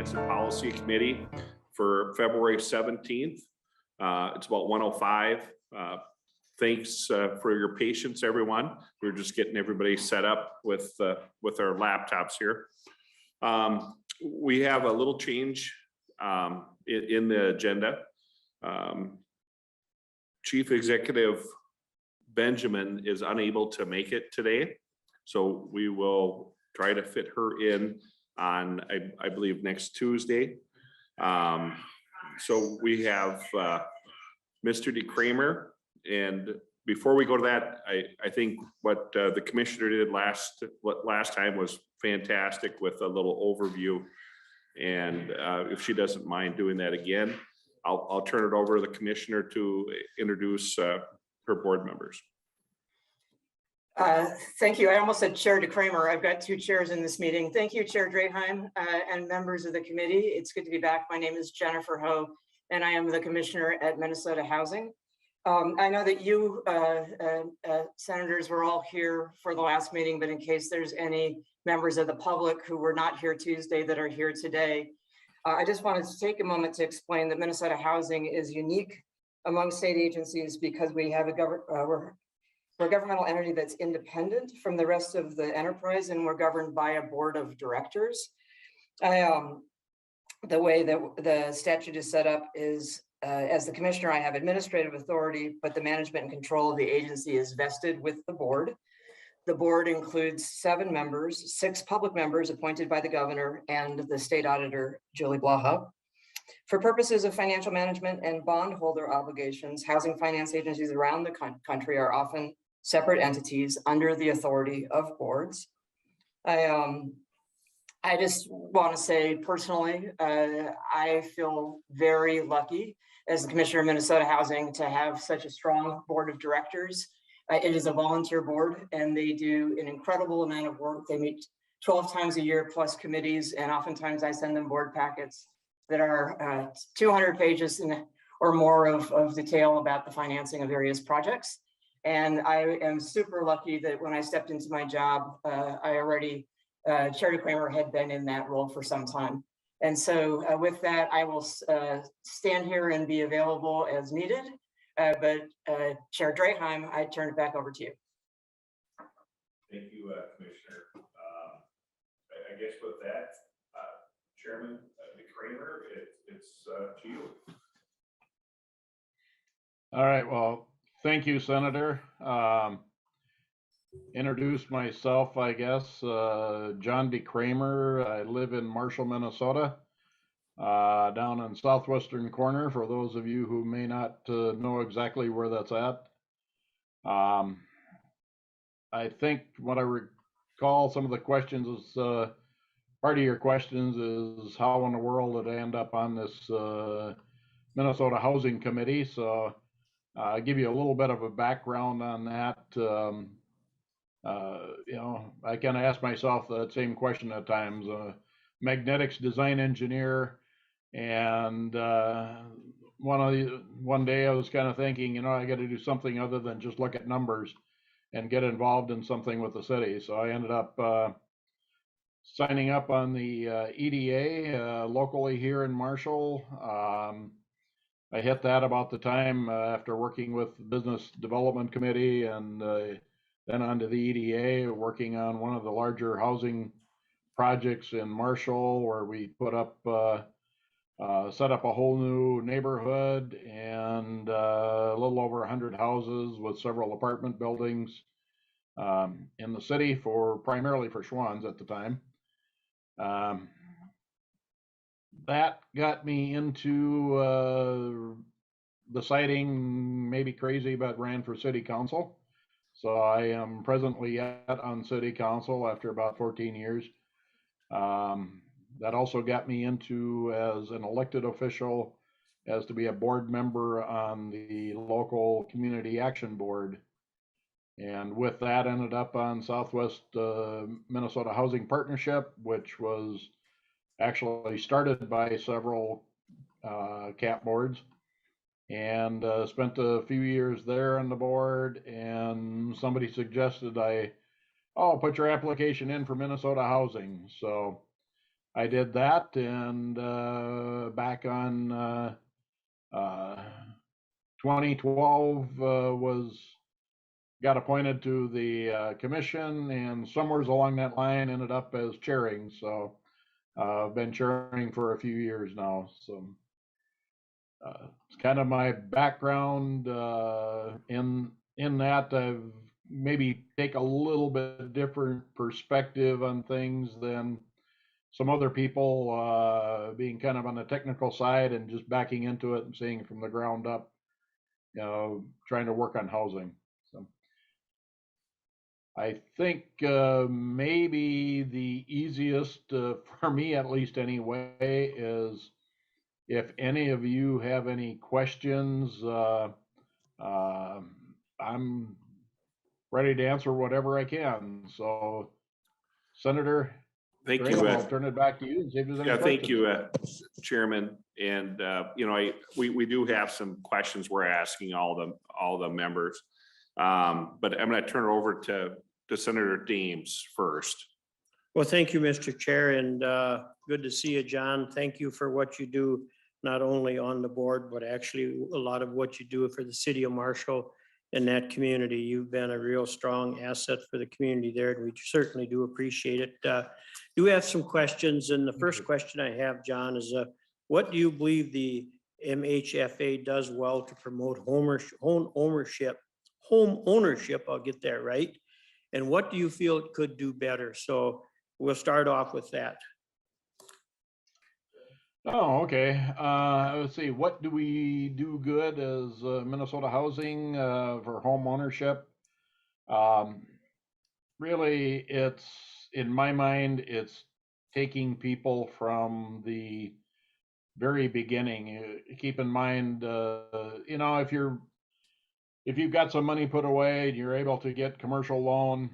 Finance and Policy Committee for February 17th. It's about 1:05. Thanks for your patience, everyone. We're just getting everybody set up with our laptops here. We have a little change in the agenda. Chief Executive Benjamin is unable to make it today, so we will try to fit her in on, I believe, next Tuesday. So we have Mr. DeKramer, and before we go to that, I think what the commissioner did last time was fantastic with a little overview, and if she doesn't mind doing that again, I'll turn it over to the commissioner to introduce her board members. Thank you. I almost said Chair DeKramer. I've got two chairs in this meeting. Thank you, Chair Draheim, and members of the committee. It's good to be back. My name is Jennifer Ho, and I am the commissioner at Minnesota Housing. I know that you senators were all here for the last meeting, but in case there's any members of the public who were not here Tuesday that are here today, I just wanted to take a moment to explain that Minnesota Housing is unique among state agencies because we have we're a governmental entity that's independent from the rest of the enterprise, and we're governed by a board of directors. The way that the statute is set up is, as the commissioner, I have administrative authority, but the management and control of the agency is vested with the board. The board includes 7 members, 6 public members appointed by the governor and the state auditor, Julie Blaha. For purposes of financial management and bondholder obligations, housing finance agencies around the country are often separate entities under the authority of boards. I just want to say personally, I feel very lucky as the commissioner of Minnesota Housing to have such a strong board of directors. It is a volunteer board, and they do an incredible amount of work. They meet 12 times a year plus committees, and oftentimes I send them board packets that are 200 pages or more of detail about the financing of various projects. And I am super lucky that when I stepped into my job, Chair DeKramer had been in that role for some time. And so with that, I will stand here and be available as needed. But Chair Draheim, I turn it back over to you. Thank you, Commissioner. I guess with that, Chairman DeKramer, it's to you. All right. Well, thank you, Senator. Introduce myself, I guess. John DeKramer. I live in Marshall, Minnesota, down in southwestern corner, for those of you who may not know exactly where that's at. I think what I recall some of the questions is, part of your questions is how in the world did I end up on this Minnesota Housing Committee. So I'll give you a little bit of a background on that. You know, I kind of ask myself that same question at times. Magnetics design engineer, and one day I was kind of thinking, you know, I got to do something other than just look at numbers and get involved in something with the city. So I ended up signing up on the EDA locally here in Marshall. I hit that about the time after working with the Business Development Committee, and then onto the EDA, working on one of the larger housing projects in Marshall, where we put up, set up a whole new neighborhood and a little over 100 houses with several apartment buildings in the city, primarily for Schwann's at the time. That got me into deciding, maybe crazy, but ran for city council. So I am presently on city council after about 14 years. That also got me into, as an elected official, as to be a board member on the local community action board. And with that, ended up on Southwest Minnesota Housing Partnership, which was actually started by several CAP boards, and spent a few years there on the board. And somebody suggested put your application in for Minnesota Housing. So I did that, and back on 2012 got appointed to the commission, and somewheres along that line ended up as chairing. So I've been chairing for a few years now. So it's kind of my background in that. I've maybe take a little bit different perspective on things than some other people, being kind of on the technical side and just backing into it and seeing it from the ground up, trying to work on housing. So I think maybe the easiest for me, at least anyway, is if any of you have any questions, I'm ready to answer whatever I can. So, Senator Thank you. Graham, I'll turn it back to you and see if there's any Yeah, questions. thank you, Chairman. And, we do have some questions we're asking all the members. But I'm going to turn it over to Senator Deems first. Well, thank you, Mr. Chair, and good to see you, John. Thank you for what you do, not only on the board, but actually a lot of what you do for the city of Marshall and that community. You've been a real strong asset for the community there, and we certainly do appreciate it. Do have some questions, and the first question I have, John, is what do you believe the MHFA does well to promote home ownership? I'll get that right. And what do you feel it could do better? So we'll start off with that. Oh, okay. Let's see. What do we do good as Minnesota Housing for home ownership? Really, it's, in my mind, it's taking people from the very beginning. Keep in mind, if you've got some money put away and you're able to get commercial loan,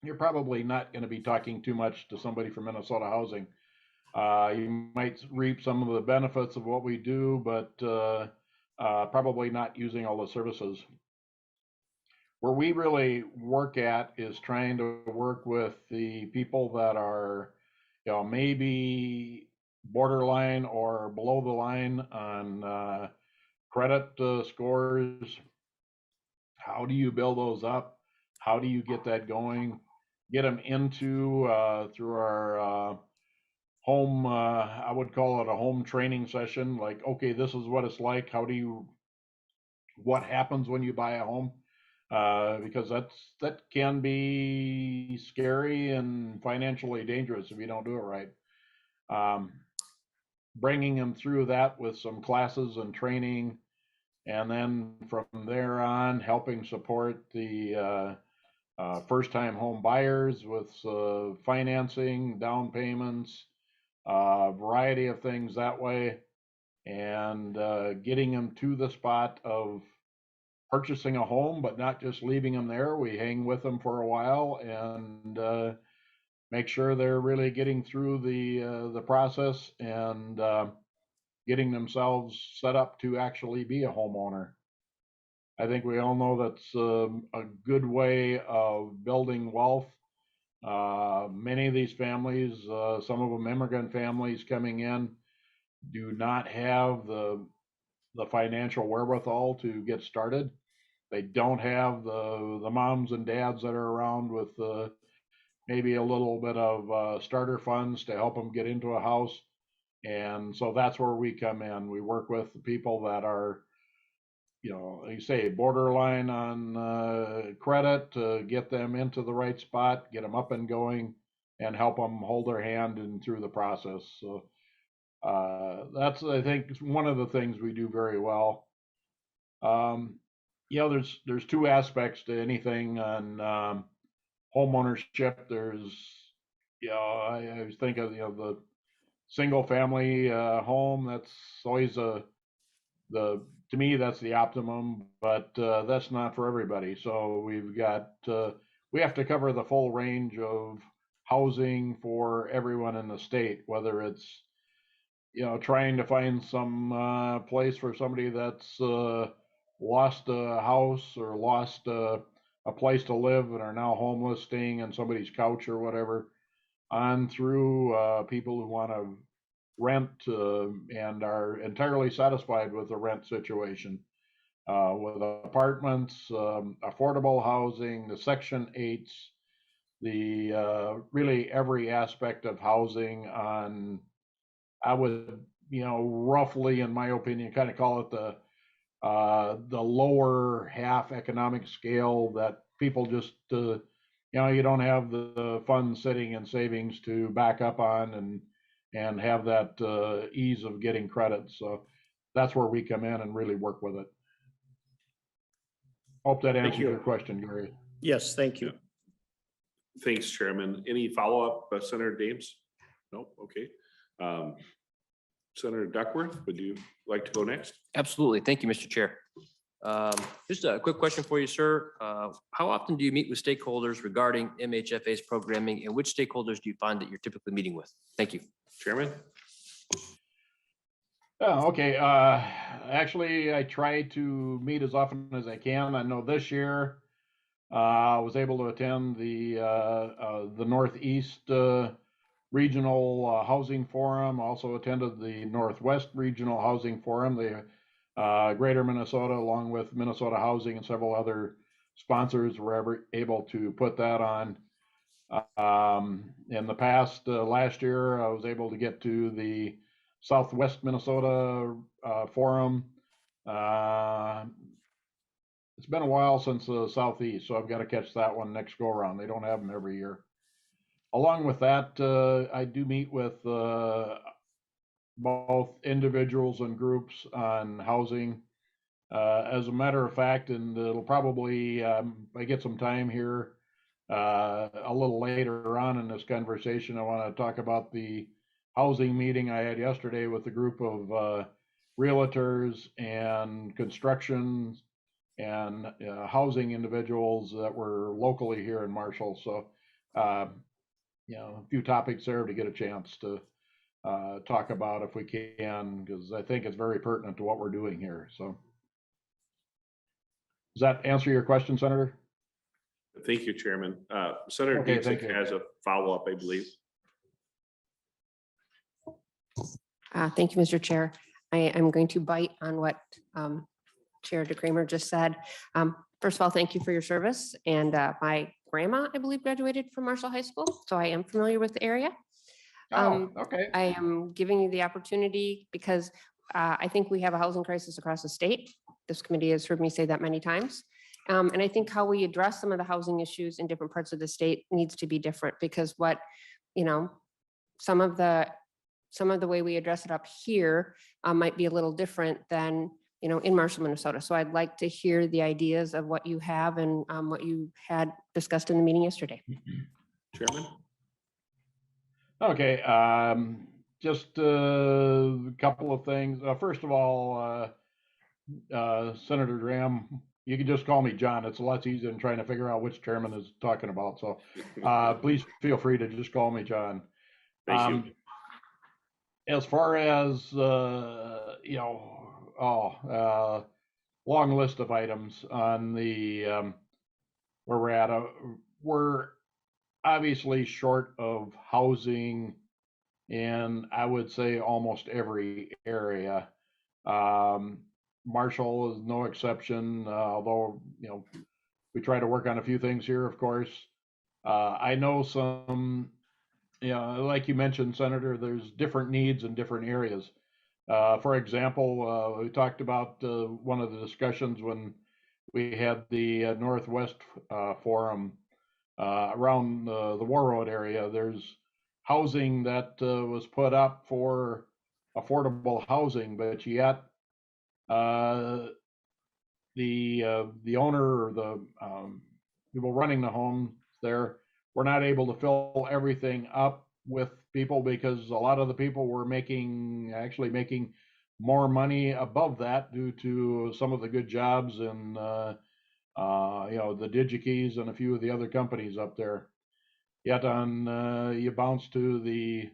you're probably not going to be talking too much to somebody from Minnesota Housing. You might reap some of the benefits of what we do, but probably not using all the services. Where we really work at is trying to work with the people that are, maybe borderline or below the line on credit scores. How do you build those up? How do you get that going? Get them into through our home, I would call it a home training session. Like, okay, this is what it's like. What happens when you buy a home? Because that can be scary and financially dangerous if you don't do it right. Bringing them through that with some classes and training, and then from there on, helping support the first-time home buyers with financing, down payments, variety of things that way, and getting them to the spot of purchasing a home, but not just leaving them there. We hang with them for a while and make sure they're really getting through the process and getting themselves set up to actually be a homeowner. I think we all know that's a good way of building wealth. Many of these families, some of them immigrant families coming in, do not have the financial wherewithal to get started. They don't have the moms and dads that are around with maybe a little bit of starter funds to help them get into a house. And so that's where we come in. We work with the people that are, like you say, borderline on credit, to get them into the right spot, get them up and going, and help them hold their hand and through the process. So that's, I think, one of the things we do very well. There's two aspects to anything on home ownership. There's, I always think of the single family home. That's always to me, that's the optimum, but that's not for everybody. So we have to cover the full range of housing for everyone in the state, whether it's, trying to find some place for somebody that's lost a house or lost a place to live and are now homeless, staying on somebody's couch or whatever. on through people who want to rent and are entirely satisfied with the rent situation. With apartments, affordable housing, the Section 8s, the really every aspect of housing on, I would, roughly, in my opinion, kind of call it the lower half economic scale that people just, you don't have the funds sitting in savings to back up on and have that ease of getting credit. So that's where we come in and really work with it. Hope that answers you. your question, Gary. Yes, thank you. Thanks, Chairman. Any follow-up, Senator Dames? No, okay. Senator Duckworth, would you like to go next? Absolutely. Thank you, Mr. Chair. Just a quick question for you, sir. How often do you meet with stakeholders regarding MHFA's programming, and which stakeholders do you find that you're typically meeting with? Thank you. Chairman? Oh, okay. Actually, I try to meet as often as I can. I know this year I was able to attend the Northeast Regional Housing Forum. Also attended the Northwest Regional Housing Forum. The Greater Minnesota, along with Minnesota Housing and several other sponsors, were able to put that on. In the past, last year, I was able to get to the Southwest Minnesota Forum. It's been a while since the Southeast, so I've got to catch that one next go around. They don't have them every year. Along with that, I do meet with both individuals and groups on housing. As a matter of fact, and it'll probably, I get some time here a little later on in this conversation, I want to talk about the housing meeting I had yesterday with a group of realtors and construction and housing individuals that were locally here in Marshall. So, a few topics there to get a chance to talk about if we can, because I think it's very pertinent to what we're doing here. So, does that answer your question, Senator? Thank you, Chairman. Senator Okay, Dietrich has a follow-up, I believe. Thank you, Mr. Chair. I'm going to bite on what Chair DeCramer just said. First of all, thank you for your service. And my grandma, I believe, graduated from Marshall High School, so I am familiar with the area. Okay. I am giving you the opportunity because I think we have a housing crisis across the state. This committee has heard me say that many times. And I think how we address some of the housing issues in different parts of the state needs to be different, because what, some of the way we address it up here might be a little different than, in Marshall, Minnesota. So I'd like to hear the ideas of what you have and what you had discussed in the meeting yesterday. Chairman? Okay, just a couple of things. First of all, Senator Graham, you can just call me John. It's a lot easier than trying to figure out which chairman is talking about. So please feel free to just call me John. Thank you. As far as, long list of items on the, where we're at, we're obviously short of housing in, I would say, almost every area. Marshall is no exception, although, we try to work on a few things here, of course. I know some, like you mentioned, Senator, there's different needs in different areas. For example, we talked about one of the discussions when we had the Northwest Forum around the War Road area. There's housing that was put up for affordable housing, but yet the owner or the people running the home there were not able to fill everything up with people, because a lot of the people were actually making more money above that due to some of the good jobs and the DigiKeys and a few of the other companies up there. Yet on you bounce to the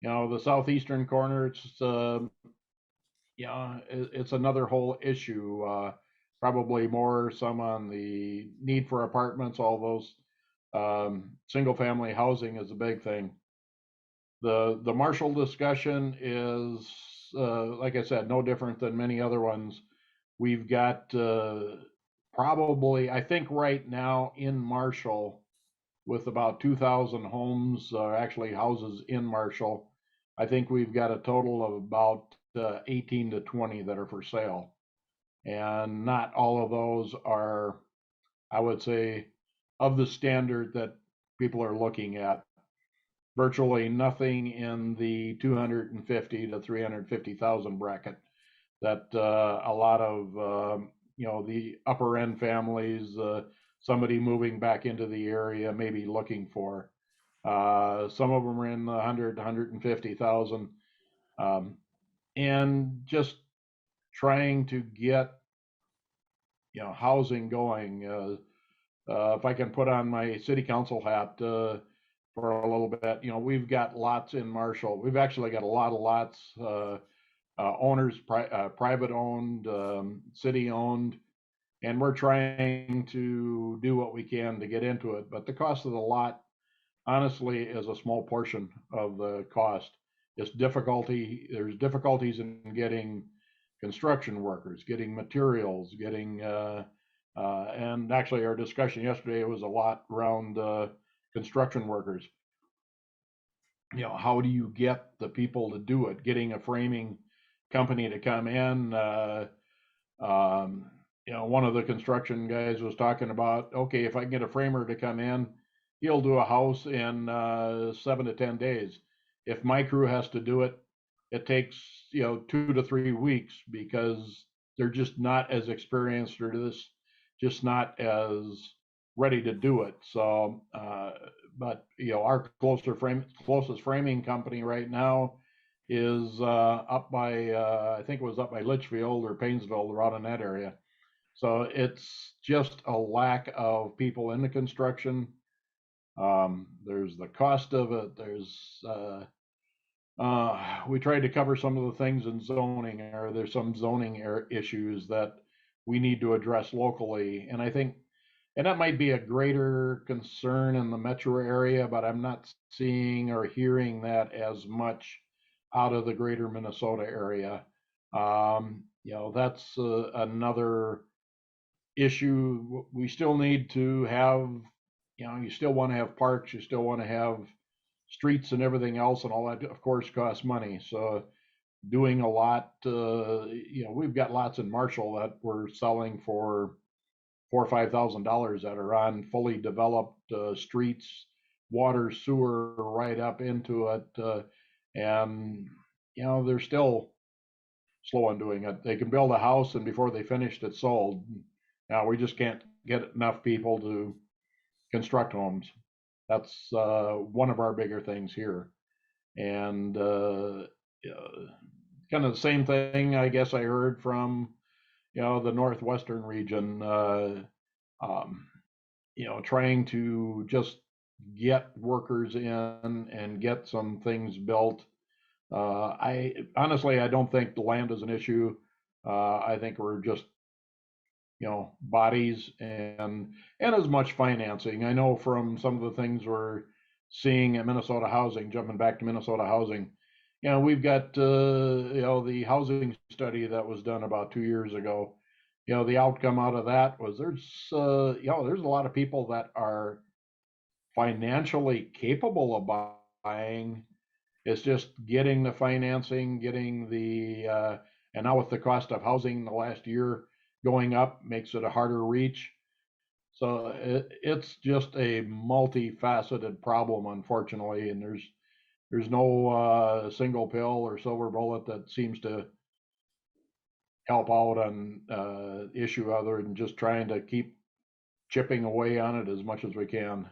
the southeastern corner, it's another whole issue. Probably more some on the need for apartments, all those single family housing is a big thing. The Marshall discussion is, like I said, no different than many other ones. We've got probably, I think right now in Marshall, with about 2,000 homes, actually houses in Marshall, I think we've got a total of about 18 to 20 that are for sale. And not all of those are, I would say, of the standard that people are looking at. Virtually nothing in the 250 to 350,000 bracket that a lot of the upper end families, somebody moving back into the area may be looking for. Some of them are in the 100 to 150,000, and just trying to get housing going. If I can put on my city council hat for a little bit, we've got lots in Marshall. We've actually got a lot of lots, owners, private owned, city owned, and we're trying to do what we can to get into it. But the cost of the lot, honestly, is a small portion of the cost. There's difficulties in getting construction workers, getting materials, getting, and actually our discussion yesterday was a lot around construction workers. How do you get the people to do it? Getting a framing company to come in. One of the construction guys was talking about, okay, if I can get a framer to come in, he'll do a house in 7 to 10 days. If my crew has to do it, it takes 2 to 3 weeks because they're just not as experienced or just not as ready to do it. So, but our closest framing company right now is up by I think it was up by Litchfield or Painesville, around in that area. So it's just a lack of people in the construction. There's the cost of it. There's we tried to cover some of the things in zoning, or there's some zoning issues that we need to address locally. And I think, and that might be a greater concern in the metro area, but I'm not seeing or hearing that as much out of the greater Minnesota area. That's another issue. We still need to have, you still want to have parks, you still want to have streets and everything else, and all that, of course, costs money. So doing a lot, we've got lots in Marshall that we're selling for $4,000 or $5,000 that are on fully developed streets, water, sewer right up into it, and they're still slow on doing it. They can build a house and before they finished it sold. Now we just can't get enough people to construct homes. That's one of our bigger things here. And kind of the same thing, I guess I heard from, the Northwestern region, trying to just get workers in and get some things built. I honestly, I don't think the land is an issue. I think we're just, bodies and as much financing. I know from some of the things we're seeing at Minnesota Housing, jumping back to Minnesota Housing, we've got, the housing study that was done about 2 years ago. The outcome out of that was there's a lot of people that are financially capable of buying. It's just getting the financing, getting the, and now with the cost of housing the last year going up makes it a harder reach. So it's just a multifaceted problem, unfortunately, and there's no single pill or silver bullet that seems to help out on issue other than just trying to keep chipping away on it as much as we can.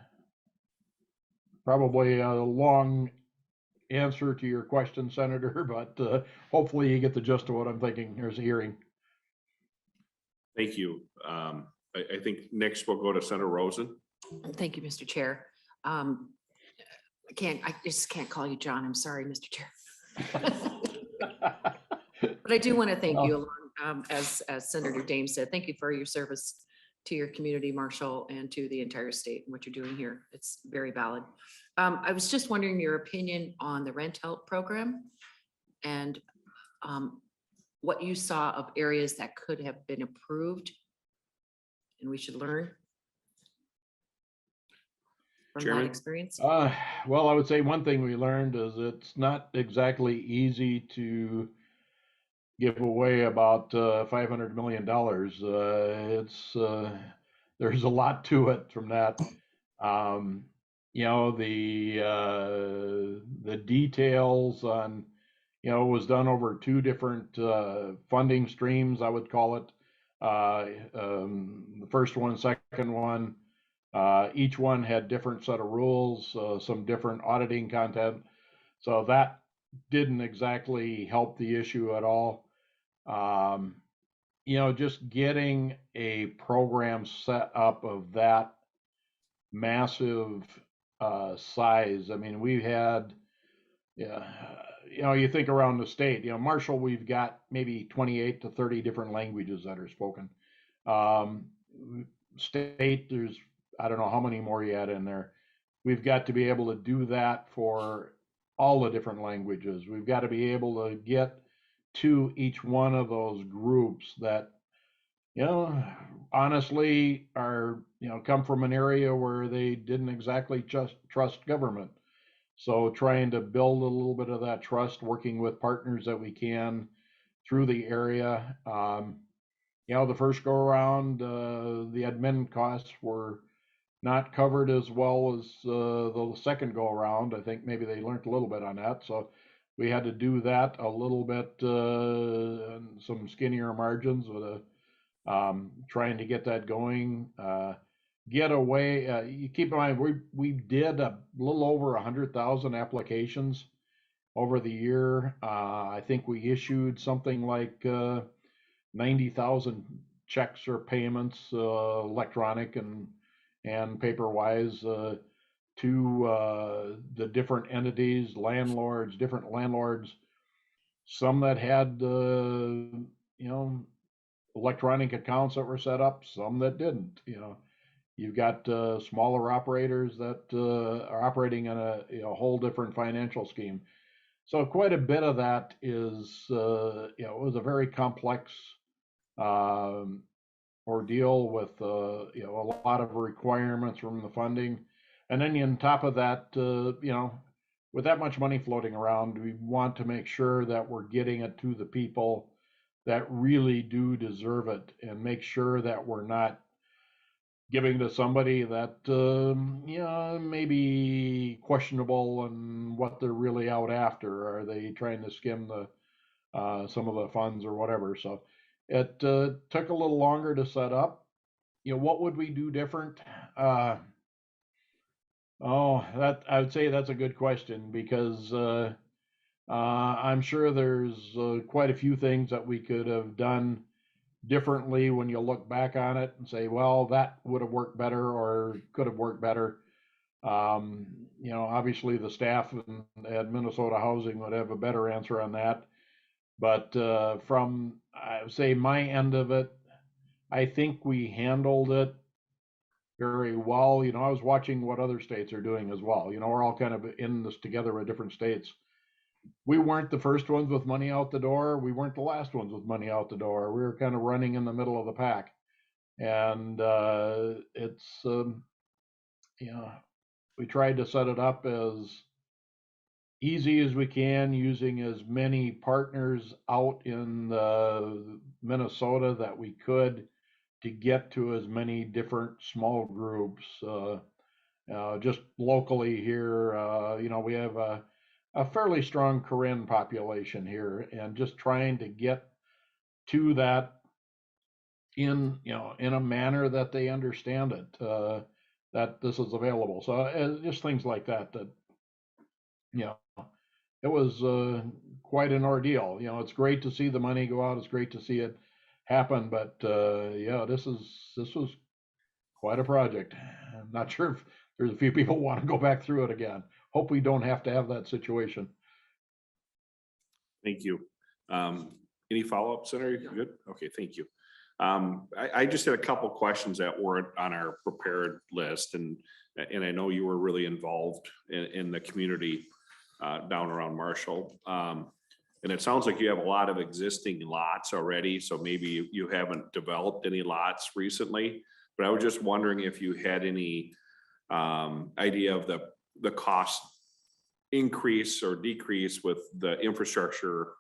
Probably a long answer to your question, Senator, but hopefully you get the gist of what I'm thinking. There's a hearing. Thank you. I think next we'll go to Senator Rosen. Thank you, Mr. Chair. I just can't call you John. I'm sorry, Mr. Chair. But I do want to thank you, as Senator Dame said, thank you for your service to your community, Marshall, and to the entire state and what you're doing here. It's very valid. I was just wondering your opinion on the rent help program and what you saw of areas that could have been improved and we should learn from that Chairman? experience. Well, I would say one thing we learned is it's not exactly easy to give away about $500 million. There's a lot to it from that. You know, the details on, you know, it was done over two different funding streams, I would call it. The first one, second one, each one had different set of rules, some different auditing content. So that didn't exactly help the issue at all. You know, just getting a program set up of that massive size. I mean, we had, yeah, you know, you think around the state, you know, Marshall, we've got maybe 28 to 30 different languages that are spoken. State, there's, I don't know how many more you add in there. We've got to be able to do that for all the different languages. We've got to be able to get to each one of those groups that, you know, honestly are, you know, come from an area where they didn't exactly just trust government. So trying to build a little bit of that trust, working with partners that we can through the area. You know, the first go around, the admin costs were not covered as well as the second go around. I think maybe they learned a little bit on that. So we had to do that a little bit, some skinnier margins with trying to get that going. Get away. You keep in mind, we did a little over 100,000 applications over the year. I think we issued something like 90,000 checks or payments, electronic and paper wise, to the different entities, landlords, different landlords. Some that had, you know, electronic accounts that were set up, some that didn't. You know, you've got smaller operators that are operating in a, you know, whole different financial scheme. So quite a bit of that is, you know, it was a very complex ordeal with, you know, a lot of requirements from the funding. And then on top of that, you know, with that much money floating around, we want to make sure that we're getting it to the people that really do deserve it, and make sure that we're not giving to somebody that, you know, maybe questionable and what they're really out after. Are they trying to skim the some of the funds or whatever? So it took a little longer to set up. You know, what would we do different? Oh, that I would say that's a good question, because I'm sure there's quite a few things that we could have done differently when you look back on it and say, well, that would have worked better or could have worked better. You know, obviously the staff at Minnesota Housing would have a better answer on that. But from, I would say, my end of it, I think we handled it very well. You know, I was watching what other states are doing as well. You know, we're all kind of in this together with different states. We weren't the first ones with money out the door. We weren't the last ones with money out the door. We were kind of running in the middle of the pack. And it's, you know, we tried to set it up as easy as we can, using as many partners out in Minnesota that we could to get to as many different small groups. Just locally here, you know, we have a fairly strong Karen population here, and just trying to get to that in, you know, in a manner that they understand it, that this is available. So just things like that, you know, it was quite an ordeal. You know, it's great to see the money go out. It's great to see it happen, but yeah, this was quite a project. I'm not sure if there's a few people want to go back through it again. Hope we don't have to have that situation. Thank you. Any follow-up, Senator? You good? Okay, thank you. I just had a couple questions that weren't on our prepared list, and I know you were really involved in the community down around Marshall. And it sounds like you have a lot of existing lots already, so maybe you haven't developed any lots recently. But I was just wondering if you had any idea of the cost increase or decrease with the infrastructure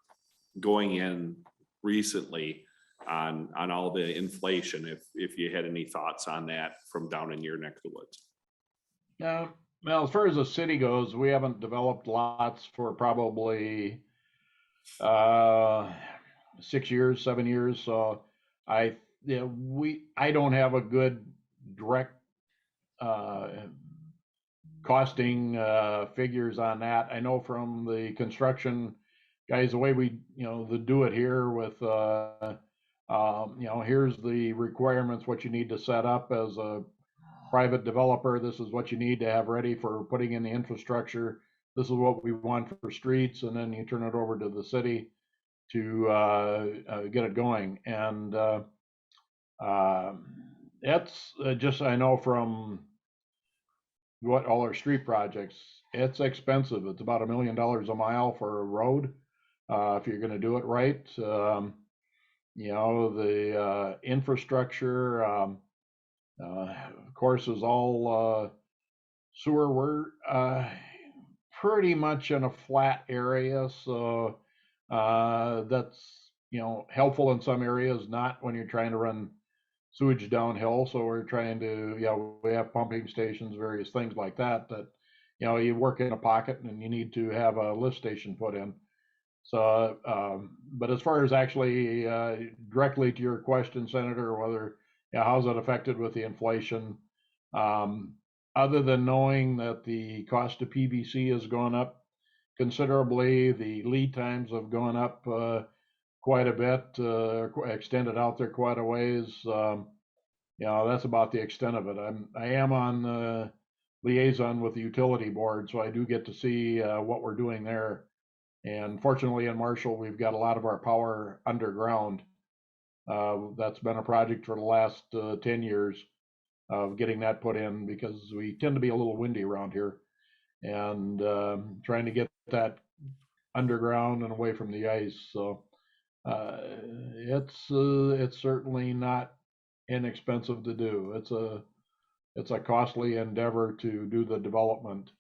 going in recently on all the inflation, if you had any thoughts on that from down in your neck of the woods. Yeah, well, as far as the city goes, we haven't developed lots for probably 6 years, 7 years. So I don't have a good direct costing figures on that. I know from the construction guys, the way we do it here with here's the requirements, what you need to set up as a private developer. This is what you need to have ready for putting in the infrastructure. This is what we want for streets, and then you turn it over to the city to get it going. And it's just, I know from what all our street projects, it's expensive. It's about $1 million a mile for a road if you're going to do it right. The infrastructure, of course, is all sewer. We're pretty much in a flat area, so that's helpful in some areas, not when you're trying to run sewage downhill. So we're trying to, we have pumping stations, various things like that, you work in a pocket and you need to have a lift station put in. So, but as far as actually directly to your question, Senator, whether, how's it affected with the inflation? Other than knowing that the cost of PVC has gone up considerably, the lead times have gone up quite a bit, extended out there quite a ways. That's about the extent of it. I am on liaison with the utility board, so I do get to see what we're doing there. And fortunately in Marshall, we've got a lot of our power underground. That's been a project for the last 10 years of getting that put in, because we tend to be a little windy around here, and trying to get that underground and away from the ice. So it's certainly not inexpensive to do. It's a costly endeavor to do the development,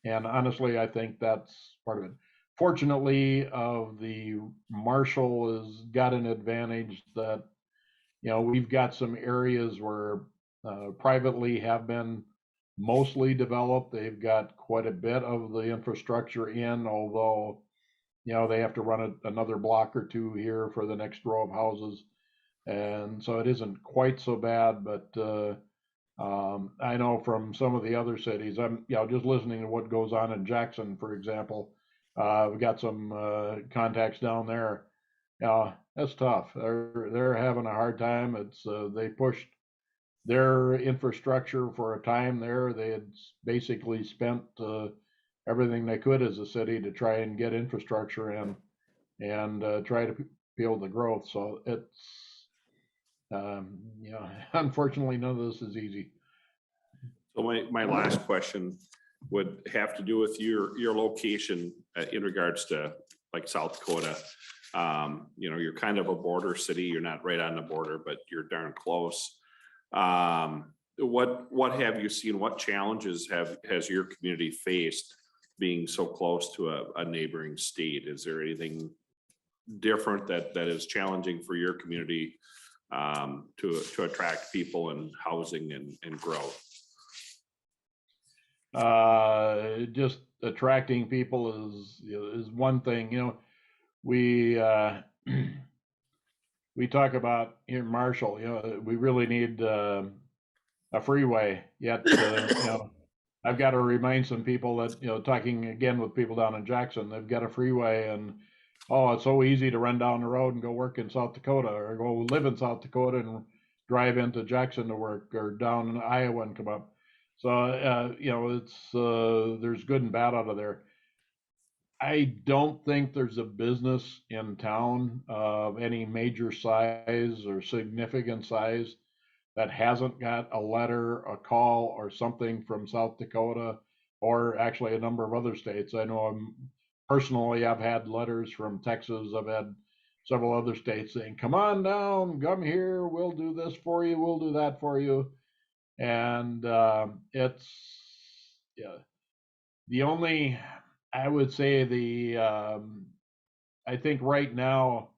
and honestly, I think that's part of it. Fortunately, the Marshall has got an advantage that we've got some areas where privately have been mostly developed. They've got quite a bit of the infrastructure in, although they have to run another block or two here for the next row of houses, and so it isn't quite so bad. But I know from some of the other cities, I'm just listening to what goes on in Jackson, for example. We've got some contacts down there. That's tough. They're having a hard time. It's they pushed their infrastructure for a time there. They had basically spent everything they could as a city to try and get infrastructure in and try to appeal the growth. So it's unfortunately none of this is easy. So my last question would have to do with your location in regards to like South Dakota. You're kind of a border city. You're not right on the border, but you're darn close. What have you seen? What challenges has your community faced being so close to a neighboring state? Is there anything different that is challenging for your community to attract people and housing and growth? Just attracting people is one thing. We we talk about in Marshall, we really need a freeway. Yet I've got to remind some people that talking again with people down in Jackson, they've got a freeway, and it's so easy to run down the road and go work in South Dakota, or go live in South Dakota and drive into Jackson to work, or down in Iowa and come up. So it's there's good and bad out of there. I don't think there's a business in town of any major size or significant size that hasn't got a letter, a call, or something from South Dakota, or actually a number of other states. I know personally, I've had letters from Texas. I've had several other states saying, "Come on down, come here. We'll do this for you. We'll do that for you." And it's yeah, the only I would say I think right now,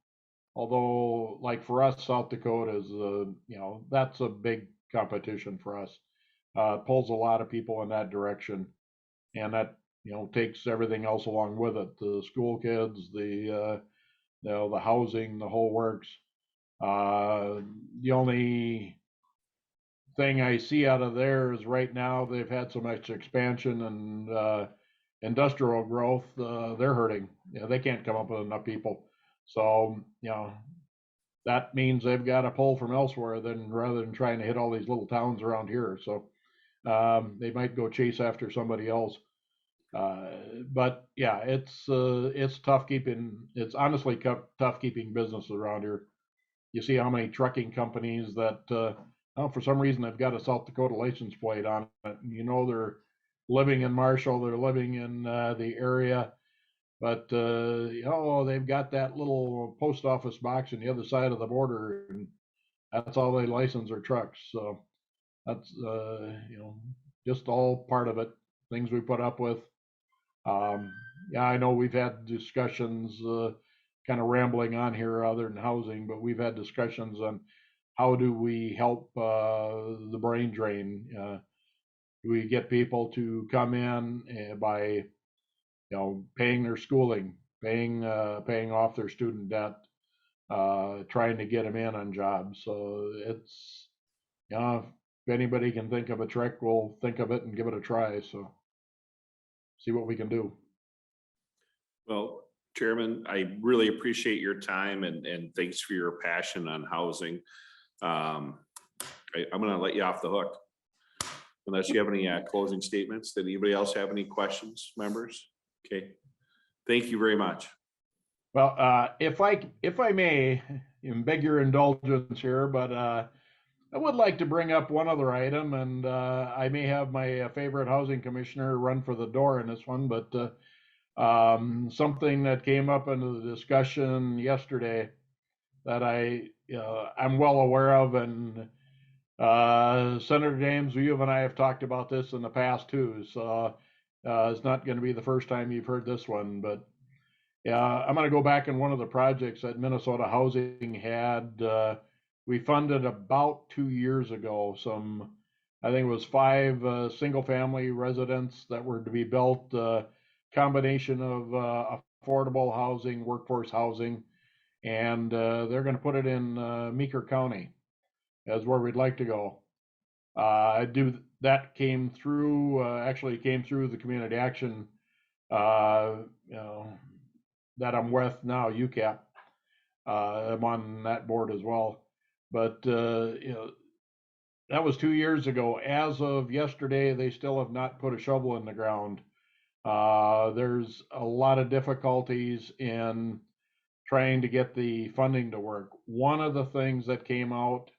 although like for us, South Dakota is that's a big competition for us. Pulls a lot of people in that direction, and that takes everything else along with it: the school kids, the housing, the whole works. The only thing I see out of there is right now they've had so much expansion and industrial growth. They're hurting. They can't come up with enough people. So that means they've got to pull from elsewhere then rather than trying to hit all these little towns around here. So they might go chase after somebody else. But yeah, it's tough keeping. It's honestly tough keeping business around here. You see how many trucking companies that for some reason they've got a South Dakota license plate on it. They're living in Marshall, they're living in the area, but they've got that little post office box on the other side of the border, and that's all they license their trucks. So that's just all part of it. Things we put up with. Yeah, I know we've had discussions, kind of rambling on here other than housing, but we've had discussions on how do we help the brain drain. Do we get people to come in by paying their schooling, paying off their student debt, trying to get them in on jobs? So it's if anybody can think of a trick, we'll think of it and give it a try. So see what we can do. Well, Chairman, I really appreciate your time and thanks for your passion on housing. I'm going to let you off the hook unless you have any closing statements. Did anybody else have any questions, members? Okay, thank you very much. Well, if I may, beg your indulgence here, but I would like to bring up one other item, and I may have my favorite housing commissioner run for the door in this one, but something that came up in the discussion yesterday that I'm well aware of, and Senator James, you and I have talked about this in the past too, so it's not going to be the first time you've heard this one, but I'm going to go back in one of the projects that Minnesota Housing had. We funded about 2 years ago I think it was 5 single-family residents that were to be built, combination of affordable housing, workforce housing, and they're going to put it in Meeker County as where we'd like to go. That came through, actually came through the community action, that I'm with now, UCAP. I'm on that board as well. But that was 2 years ago. As of yesterday, they still have not put a shovel in the ground. There's a lot of difficulties in trying to get the funding to work. One of the things that came out,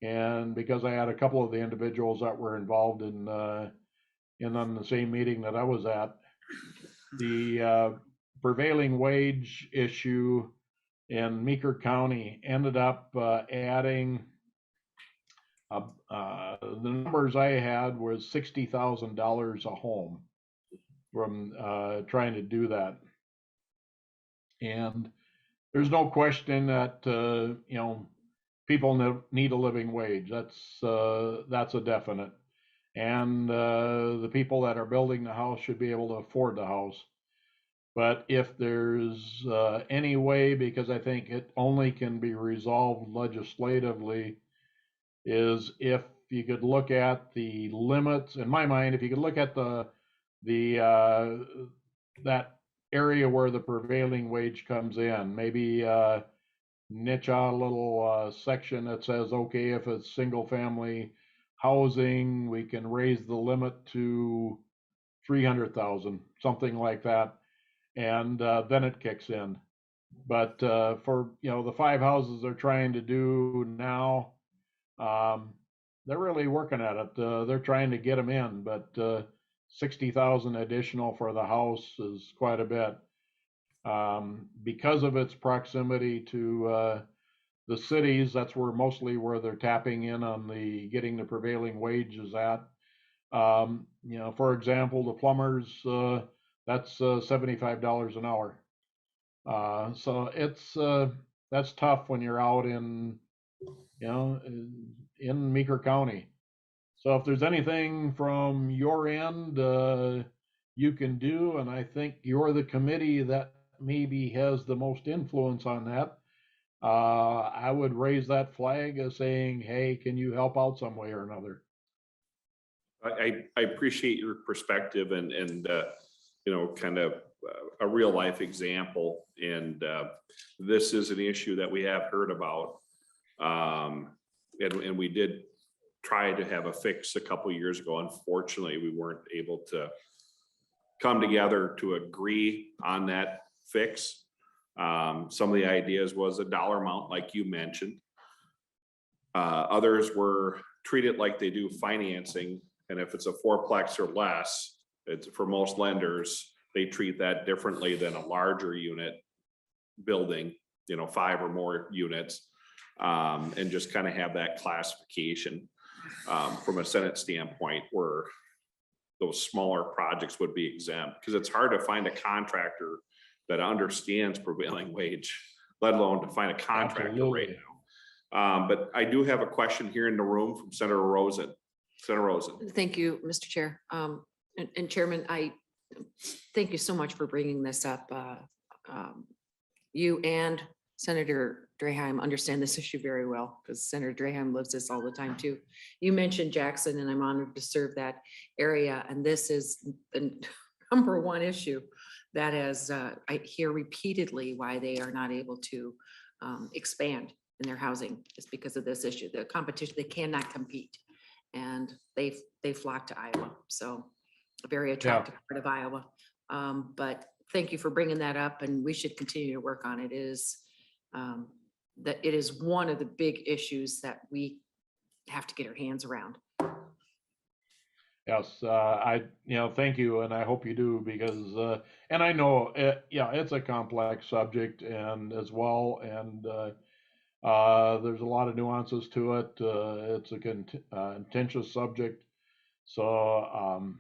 and because I had a couple of the individuals that were involved in on the same meeting that I was at, the prevailing wage issue in Meeker County ended up adding the numbers I had was $60,000 a home from trying to do that. And there's no question that people need a living wage. That's a definite. And the people that are building the house should be able to afford the house. But if there's any way, because I think it only can be resolved legislatively, is if you could look at the limits, in my mind, if you could look at that area where the prevailing wage comes in, maybe niche out a little section that says, okay, if it's single family housing, we can raise the limit to 300,000, something like that. and then it kicks in. But for, the 5 houses they're trying to do now, they're really working at it. They're trying to get them in, but 60,000 additional for the house is quite a bit. Because of its proximity to the cities, that's mostly where they're tapping in on getting the prevailing wages at. For example, the plumbers, that's $75 an hour. So that's tough when you're out in Meeker County. So if there's anything from your end you can do, and I think you're the committee that maybe has the most influence on that, I would raise that flag as saying, hey, can you help out some way or another? I appreciate your perspective and kind of a real life example. And this is an issue that we have heard about. And we did try to have a fix a couple of years ago. Unfortunately, we weren't able to come together to agree on that fix. Some of the ideas was a dollar amount, like you mentioned. Others were treated like they do financing. And if it's a fourplex or less, it's for most lenders, they treat that differently than a larger unit building, 5 or more units, and just kind of have that classification from a Senate standpoint, where those smaller projects would be exempt, because it's hard to find a contractor that understands prevailing wage, let alone to find a contractor right now. But I do have a question here in the room from Senator Rosen. Senator Rosen. Thank you, Mr. Chair. And Chairman, I thank you so much for bringing this up. You and Senator Draheim understand this issue very well, because Senator Draheim lives this all the time too. You mentioned Jackson, and I'm honored to serve that area. And this is the number one issue that is, I hear repeatedly why they are not able to expand in their housing is because of this issue. The competition, they cannot compete. And they flock to Iowa. So a very attractive part of Iowa. But thank you for bringing that up, and we should continue to work on it. That it is one of the big issues that we have to get our hands around. Yes, thank you, and I hope you do, because, and I know, it's a complex subject and as well, and there's a lot of nuances to it. It's a contentious subject. So,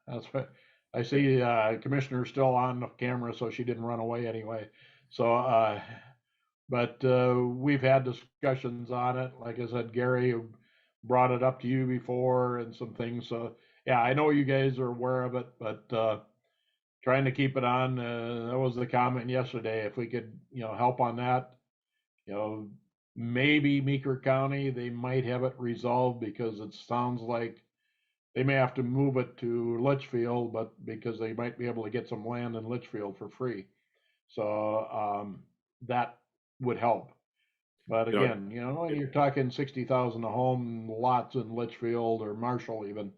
that's what I see. Commissioner's still on the camera, so she didn't run away anyway. So, but we've had discussions on it. Like I said, Gary brought it up to you before and some things. So, yeah, I know you guys are aware of it, but trying to keep it on. That was the comment yesterday. If we could, help on that. Maybe Meeker County, they might have it resolved, because it sounds like they may have to move it to Litchfield, but because they might be able to get some land in Litchfield for free. So that would help. But again, you're talking 60,000 a home, lots in Litchfield or Marshall even,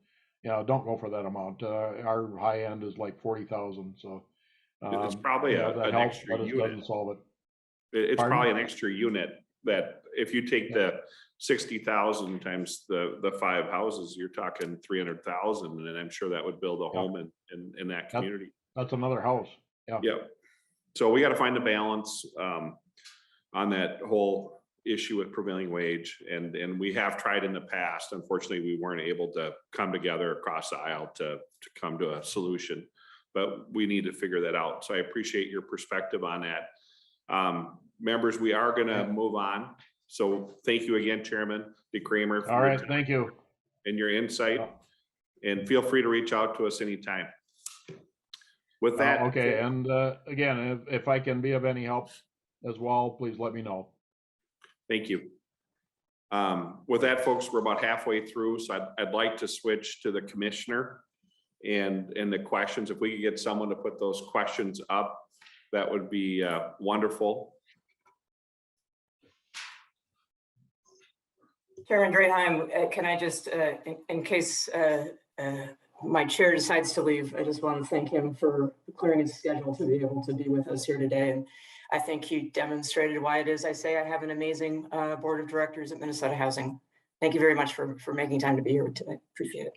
don't go for that amount. Our high end is like 40,000. So it's probably that an helps, extra but it unit. doesn't solve it. It's Pardon? probably an extra unit that if you take the 60,000 times the 5 houses, you're talking 300,000, and I'm sure that would build a home in that community. That's another house. Yeah. So we got to find the balance on that whole issue with prevailing wage, and we have tried in the past. Unfortunately, we weren't able to come together across the aisle to come to a solution, but we need to figure that out. So I appreciate your perspective on that. Members, we are going to move on. So thank you again, Chairman DeCramer. All right, thank you. And your insight, and feel free to reach out to us anytime. With that. Okay, and again, if I can be of any help as well, please let me know. Thank you. With that, folks, we're about halfway through, so I'd like to switch to the commissioner and the questions. If we could get someone to put those questions up, that would be wonderful. Chairman Draheim, can I just, in case my chair decides to leave, I just want to thank him for clearing his schedule to be able to be with us here today. And I think he demonstrated why it is I say I have an amazing board of directors at Minnesota Housing. Thank you very much for making time to be here today. Appreciate it.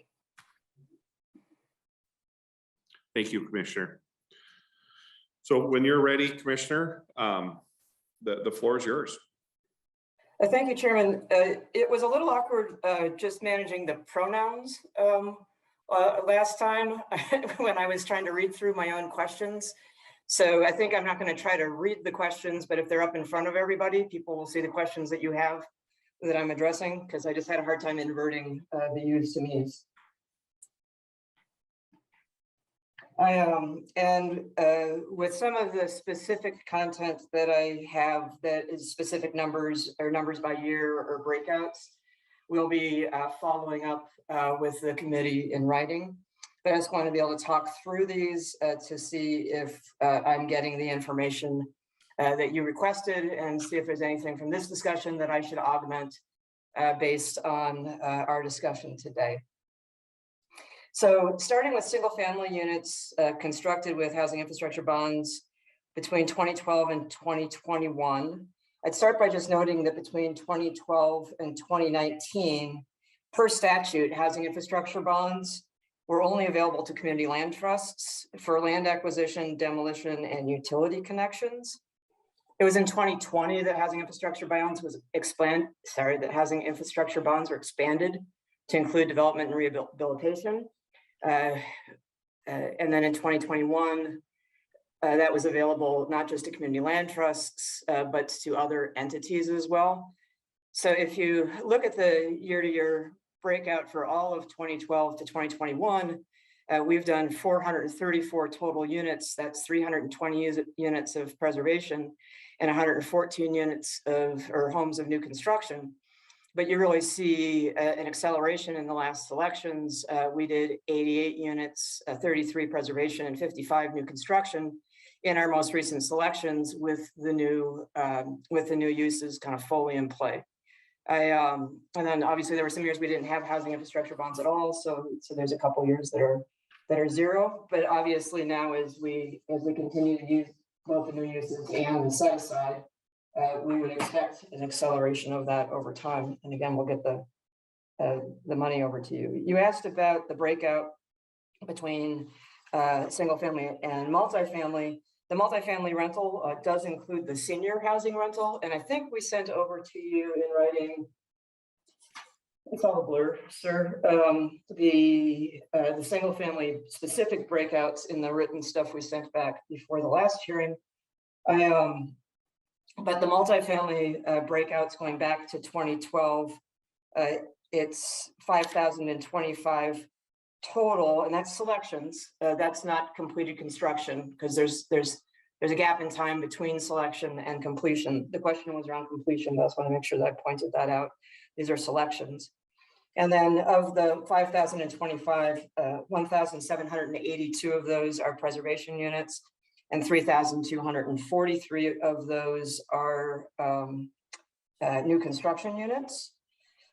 Thank you, Commissioner. So when you're ready, Commissioner, the floor is yours. Thank you, Chairman. It was a little awkward just managing the pronouns last time when I was trying to read through my own questions. So I think I'm not going to try to read the questions, but if they're up in front of everybody, people will see the questions that you have that I'm addressing, because I just had a hard time inverting the yous to me's. And with some of the specific content that I have that is specific numbers or numbers by year or breakouts, we'll be following up with the committee in writing. But I just want to be able to talk through these to see if I'm getting the information that you requested and see if there's anything from this discussion that I should augment based on our discussion today. So starting with single family units constructed with housing infrastructure bonds between 2012 and 2021, I'd start by just noting that between 2012 and 2019, per statute, housing infrastructure bonds were only available to community land trusts for land acquisition, demolition, and utility connections. It was in 2020 that housing infrastructure bonds was expanded to include development and rehabilitation. And then in 2021, that was available not just to community land trusts, but to other entities as well. So if you look at the year-to-year breakout for all of 2012 to 2021, we've done 434 total units. That's 320 units of preservation and 114 units of homes of new construction. But you really see an acceleration in the last selections. We did 88 units, 33 preservation, and 55 new construction in our most recent selections with the new uses kind of fully in play. And then obviously there were some years we didn't have housing infrastructure bonds at all. So there's a couple years that are zero. But obviously now as we continue to use both the new uses and the set aside, we would expect an acceleration of that over time. And again, we'll get the money over to you. You asked about the breakout between single family and multifamily. The multifamily rental does include the senior housing rental. And I think we sent over to you in writing, it's all a blur, sir. The single family specific breakouts in the written stuff we sent back before the last hearing. But the multifamily breakouts going back to 2012, it's 5,025 total, and that's selections. That's not completed construction because there's a gap in time between selection and completion. The question was around completion. That's why I make sure that I pointed that out. These are selections. And then of the 5,025, 1,782 of those are preservation units, and 3,243 of those are new construction units.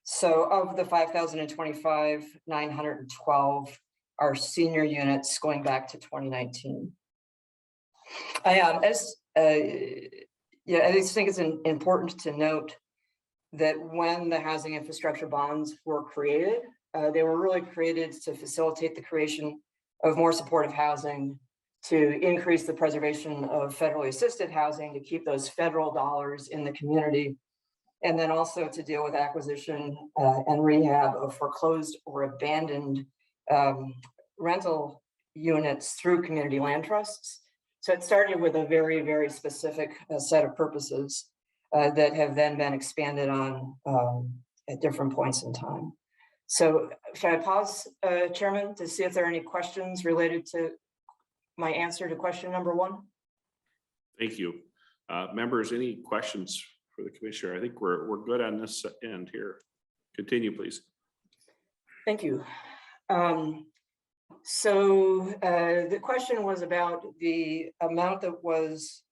So of the 5,025, 912 are senior units going back to 2019. I just think it's important to note that when the housing infrastructure bonds were created, they were really created to facilitate the creation of more supportive housing, to increase the preservation of federally assisted housing, to keep those federal dollars in the community, and then also to deal with acquisition and rehab of foreclosed or abandoned rental units through community land trusts. So it started with a very, very specific set of purposes that have then been expanded on at different points in time. So should I pause, Chairman, to see if there are any questions related to my answer to question number one? Thank you. Members, any questions for the commissioner? I think we're good on this end here. Continue, please. Thank you. So the question was about the amount that was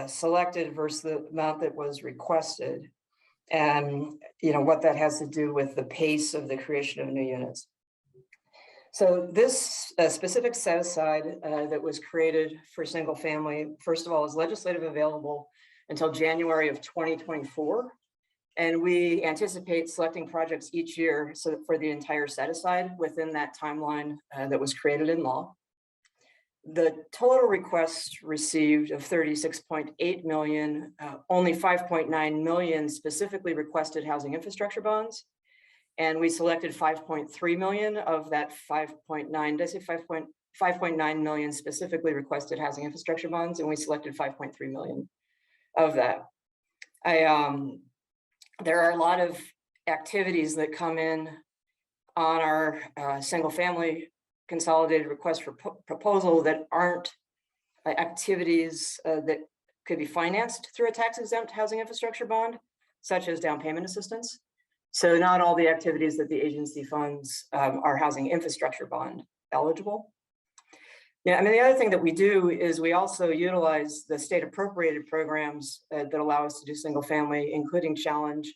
selected versus the amount that was requested, and what that has to do with the pace of the creation of new units. So this specific set aside that was created for single family, first of all, is legislative available until January of 2024. And we anticipate selecting projects each year so for the entire set aside within that timeline that was created in law. The total requests received of 36.8 million, only 5.9 million specifically requested housing infrastructure bonds. And we selected 5.3 million of that 5.9, did I say 5.9 million specifically requested housing infrastructure bonds, and we selected 5.3 million of that. There are a lot of activities that come in on our single family consolidated request for proposal that aren't activities that could be financed through a tax exempt housing infrastructure bond, such as down payment assistance. So not all the activities that the agency funds are housing infrastructure bond eligible. Yeah, I mean, the other thing that we do is we also utilize the state appropriated programs that allow us to do single family, including Challenge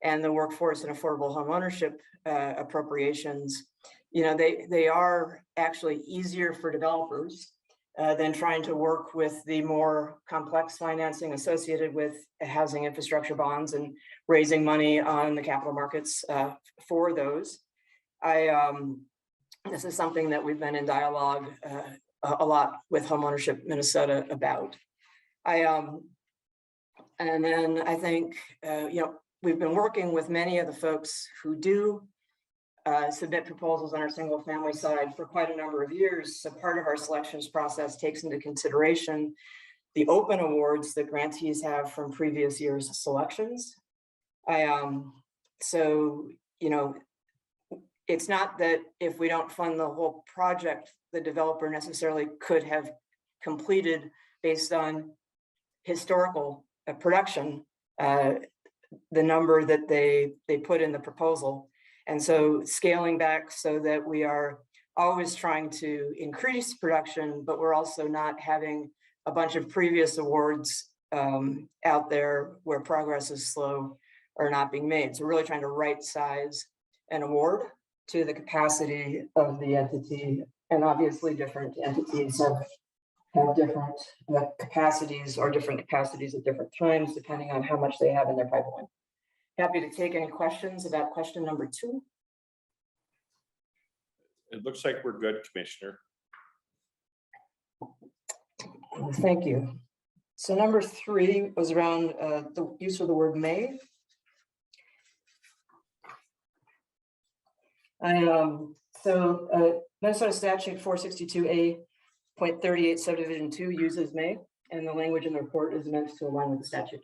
and the workforce and affordable home ownership appropriations. You know, they are actually easier for developers than trying to work with the more complex financing associated with housing infrastructure bonds and raising money on the capital markets for those. This is something that we've been in dialogue a lot with Homeownership Minnesota about. And then I think, you know, we've been working with many of the folks who do submit proposals on our single family side for quite a number of years. So part of our selections process takes into consideration the open awards that grantees have from previous years' selections. So, you know, it's not that if we don't fund the whole project, the developer necessarily could have completed based on historical production, the number that they put in the proposal. And so scaling back so that we are always trying to increase production, but we're also not having a bunch of previous awards out there where progress is slow or not being made. So we're really trying to right size an award to the capacity of the entity. And obviously different entities have different capacities or different capacities at different times, depending on how much they have in their pipeline. Happy to take any questions about question number 2. It looks like we're good, Commissioner. Thank you. So number 3 was around the use of the word may. Minnesota statute 462A.38 subdivision 2 uses may, and the language in the report is meant to align with the statute.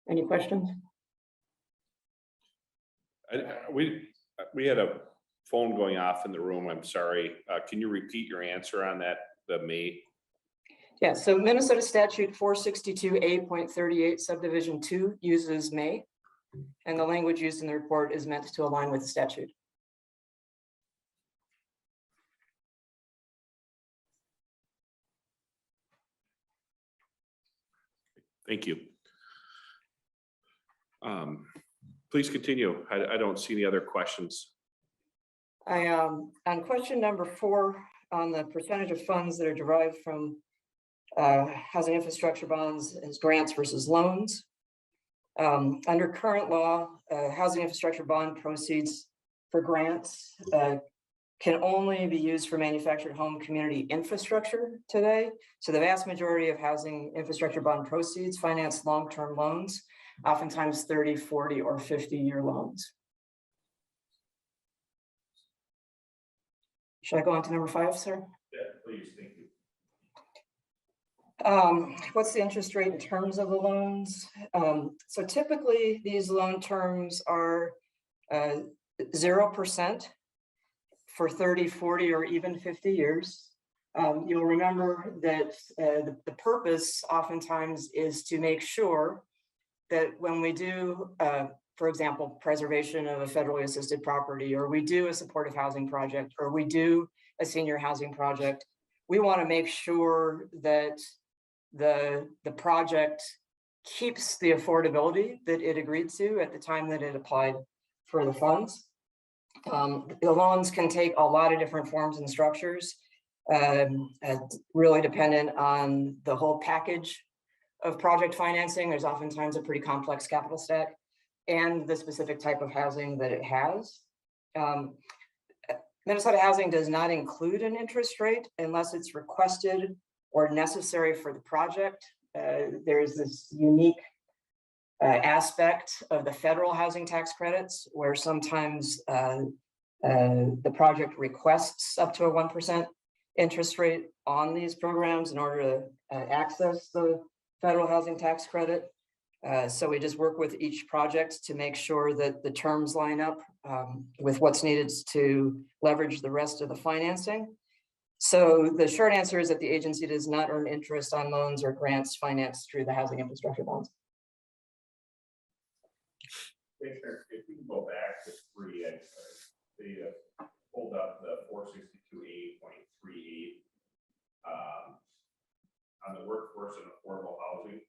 Any questions? We had a phone going off in the room. I'm sorry. Can you repeat your answer on that? The may. Yeah, so Minnesota statute 462A.38 subdivision 2 uses may, and the language used in the report is meant to align with the statute. Thank you. Please continue. I don't see any other questions. On question number 4, on the percentage of funds that are derived from housing infrastructure bonds as grants versus loans. Under current law, housing infrastructure bond proceeds for grants can only be used for manufactured home community infrastructure today. So the vast majority of housing infrastructure bond proceeds finance long-term loans, oftentimes 30, 40, or 50-year loans. Should I go on to number 5, sir? Yeah, please, thank you. What's the interest rate in terms of the loans? So typically these loan terms are 0% for 30, 40, or even 50 years. You'll remember that the purpose oftentimes is to make sure that when we do, for example, preservation of a federally assisted property, or we do a supportive housing project, or we do a senior housing project, we want to make sure that the project keeps the affordability that it agreed to at the time that it applied for the funds. The loans can take a lot of different forms and structures, really dependent on the whole package of project financing. There's oftentimes a pretty complex capital stack and the specific type of housing that it has. Minnesota Housing does not include an interest rate unless it's requested or necessary for the project. There's this unique aspect of the federal housing tax credits where sometimes the project requests up to a 1% interest rate on these programs in order to access the federal housing tax credit. So we just work with each project to make sure that the terms line up with what's needed to leverage the rest of the financing. So the short answer is that the agency does not earn interest on loans or grants financed through the housing infrastructure bonds. Commissioner, if we can go back to three, they pulled up the 462A.38 on the workforce and affordable housing.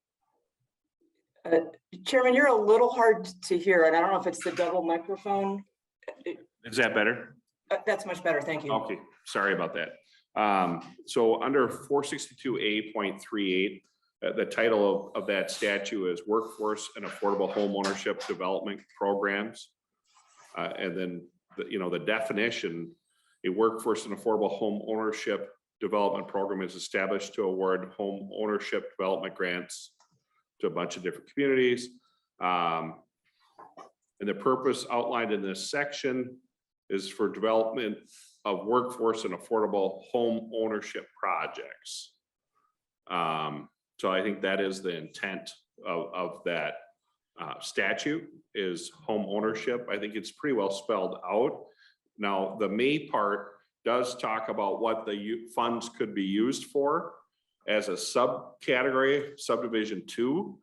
Chairman, you're a little hard to hear, and I don't know if it's the double microphone. Is that better? That's much better, thank you. Okay, sorry about that. So under 462A.38, the title of that statute is Workforce and Affordable Home Ownership Development Programs. And then, the definition, a workforce and affordable home ownership development program is established to award home ownership development grants to a bunch of different communities. And the purpose outlined in this section is for development of workforce and affordable home ownership projects. So I think that is the intent of that statute is home ownership. I think it's pretty well spelled out. Now, the may part does talk about what the funds could be used for as a subcategory, subdivision 2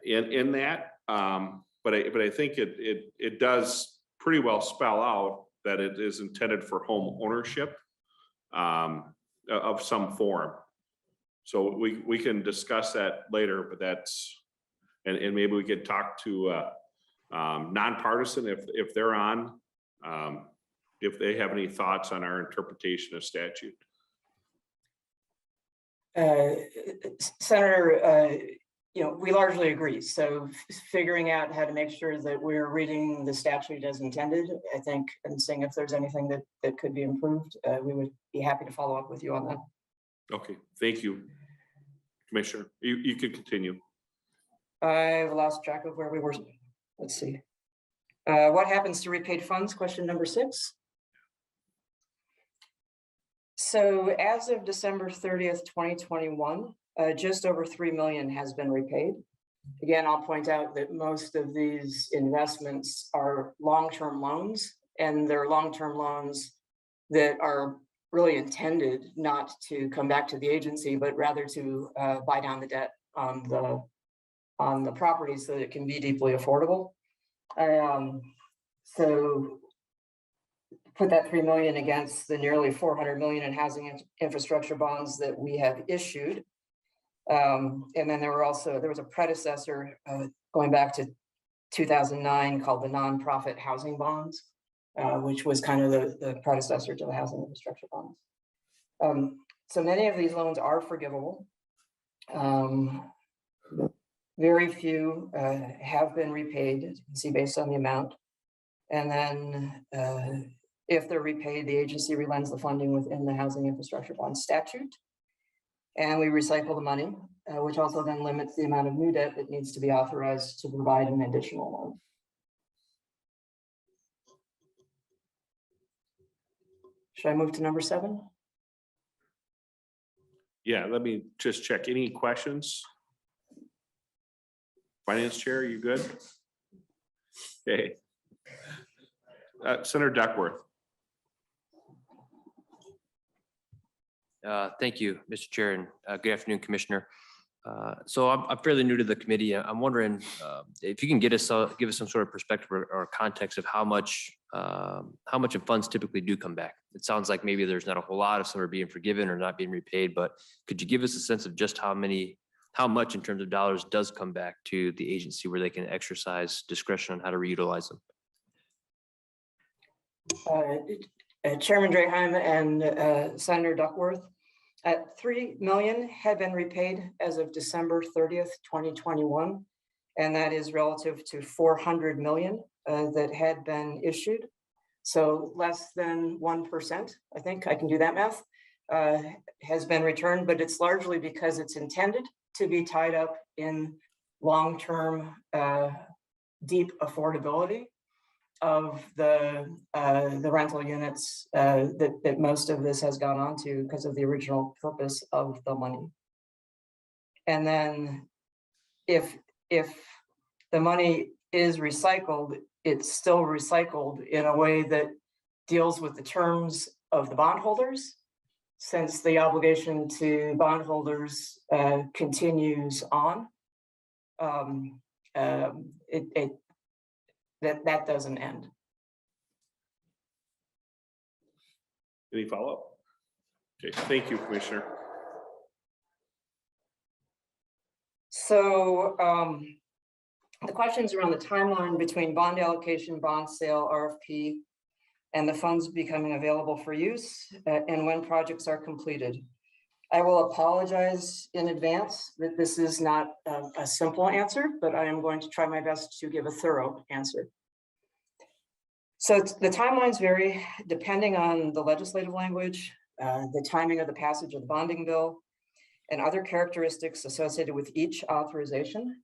in that. But I think it does pretty well spell out that it is intended for home ownership of some form. So we can discuss that later, but that's, and maybe we could talk to nonpartisan if they're on, if they have any thoughts on our interpretation of statute. Senator, we largely agree. So figuring out how to make sure that we're reading the statute as intended, I think, and seeing if there's anything that could be improved, we would be happy to follow up with you on that. Okay, thank you, Commissioner. You can continue. I've lost track of where we were. Let's see. What happens to repaid funds? Question number 6. So as of December 30th, 2021, just over 3 million has been repaid. Again, I'll point out that most of these investments are long-term loans, and they're long-term loans that are really intended not to come back to the agency, but rather to buy down the debt on the property so that it can be deeply affordable. So put that 3 million against the nearly 400 million in housing infrastructure bonds that we have issued. And then there was a predecessor going back to 2009 called the nonprofit housing bonds, which was kind of the predecessor to the housing infrastructure bonds. So many of these loans are forgivable. Very few have been repaid, as you can see, based on the amount. And then if they're repaid, the agency relends the funding within the housing infrastructure bond statute. And we recycle the money, which also then limits the amount of new debt that needs to be authorized to provide an additional loan. Should I move to number 7? Yeah, let me just check. Any questions? Finance Chair, you good? Okay. Senator Duckworth. Thank you, Mr. Chair, and good afternoon, Commissioner. So I'm fairly new to the committee. I'm wondering if you can give us some sort of perspective or context of how much of funds typically do come back. It sounds like maybe there's not a whole lot of some are being forgiven or not being repaid, but could you give us a sense of just how how much in terms of dollars does come back to the agency where they can exercise discretion on how to reutilize them? Chairman Draheim and Senator Duckworth, 3 million had been repaid as of December 30th, 2021. And that is relative to 400 million that had been issued. So less than 1%, I think I can do that math, has been returned, but it's largely because it's intended to be tied up in long-term deep affordability of the rental units that most of this has gone on to because of the original purpose of the money. And then if the money is recycled, it's still recycled in a way that deals with the terms of the bondholders, since the obligation to bondholders continues on. That doesn't end. Any follow-up? Okay, thank you, Commissioner. So the questions around the timeline between bond allocation, bond sale, RFP, and the funds becoming available for use and when projects are completed. I will apologize in advance that this is not a simple answer, but I am going to try my best to give a thorough answer. So the timelines vary depending on the legislative language, the timing of the passage of the bonding bill, and other characteristics associated with each authorization.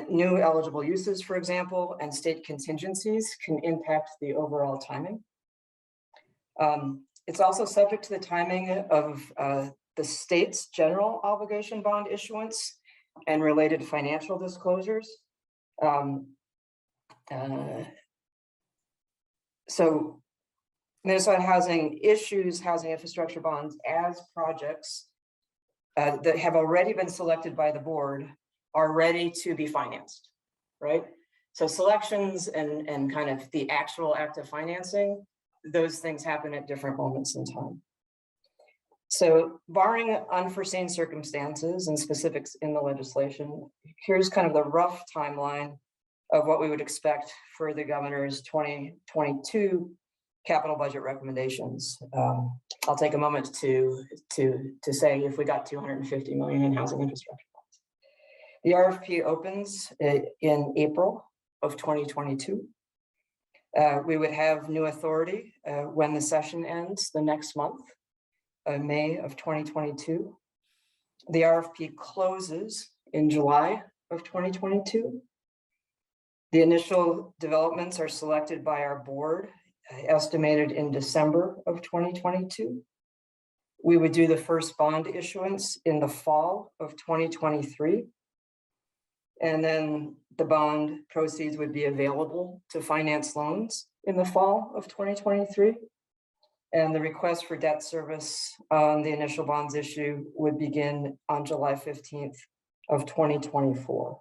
New eligible uses, for example, and state contingencies can impact the overall timing. It's also subject to the timing of the state's general obligation bond issuance and related financial disclosures. So Minnesota Housing issues housing infrastructure bonds as projects that have already been selected by the board are ready to be financed, right? So selections and kind of the actual act of financing, those things happen at different moments in time. So barring unforeseen circumstances and specifics in the legislation, here's kind of the rough timeline of what we would expect for the governor's 2022 capital budget recommendations. I'll take a moment to say if we got 250 million in housing infrastructure bonds. The RFP opens in April of 2022. We would have new authority when the session ends the next month, May of 2022. The RFP closes in July of 2022. The initial developments are selected by our board, estimated in December of 2022. We would do the first bond issuance in the fall of 2023. And then the bond proceeds would be available to finance loans in the fall of 2023. And the request for debt service on the initial bonds issue would begin on July 15th of 2024.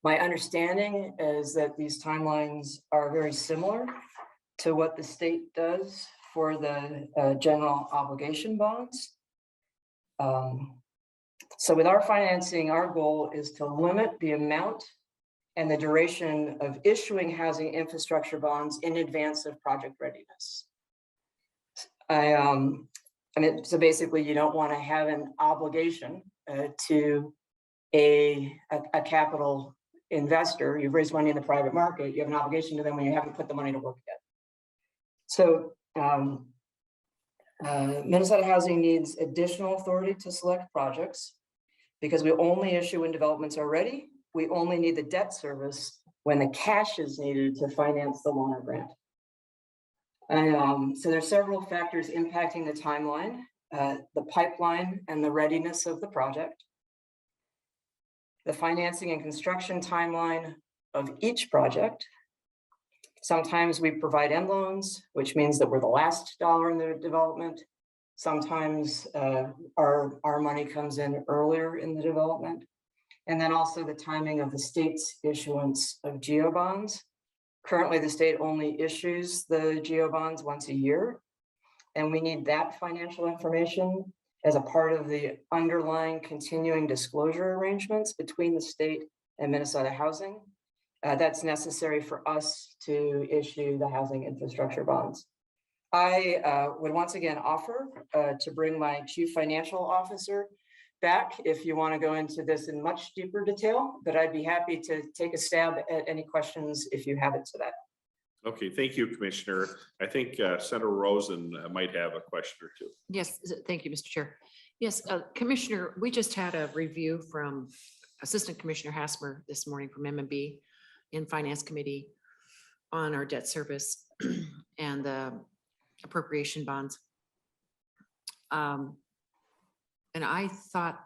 My understanding is that these timelines are very similar to what the state does for the general obligation bonds. So with our financing, our goal is to limit the amount and the duration of issuing housing infrastructure bonds in advance of project readiness. I mean, so basically you don't want to have an obligation to a capital investor. You've raised money in the private market, you have an obligation to them when you haven't put the money to work yet. So Minnesota Housing needs additional authority to select projects because we only issue when developments are ready. We only need the debt service when the cash is needed to finance the loan or grant. So there's several factors impacting the timeline, the pipeline and the readiness of the project, the financing and construction timeline of each project. Sometimes we provide end loans, which means that we're the last dollar in the development. Sometimes our money comes in earlier in the development. And then also the timing of the state's issuance of GEO bonds. Currently, the state only issues the GEO bonds once a year. And we need that financial information as a part of the underlying continuing disclosure arrangements between the state and Minnesota Housing. That's necessary for us to issue the housing infrastructure bonds. I would once again offer to bring my chief financial officer back if you want to go into this in much deeper detail, but I'd be happy to take a stab at any questions if you have it to that. Okay, thank you, Commissioner. I think Senator Rosen might have a question or two. Yes, thank you, Mr. Chair. Yes, Commissioner, we just had a review from Assistant Commissioner Hasmer this morning from MMB in Finance Committee on our debt service and the appropriation bonds. And I thought,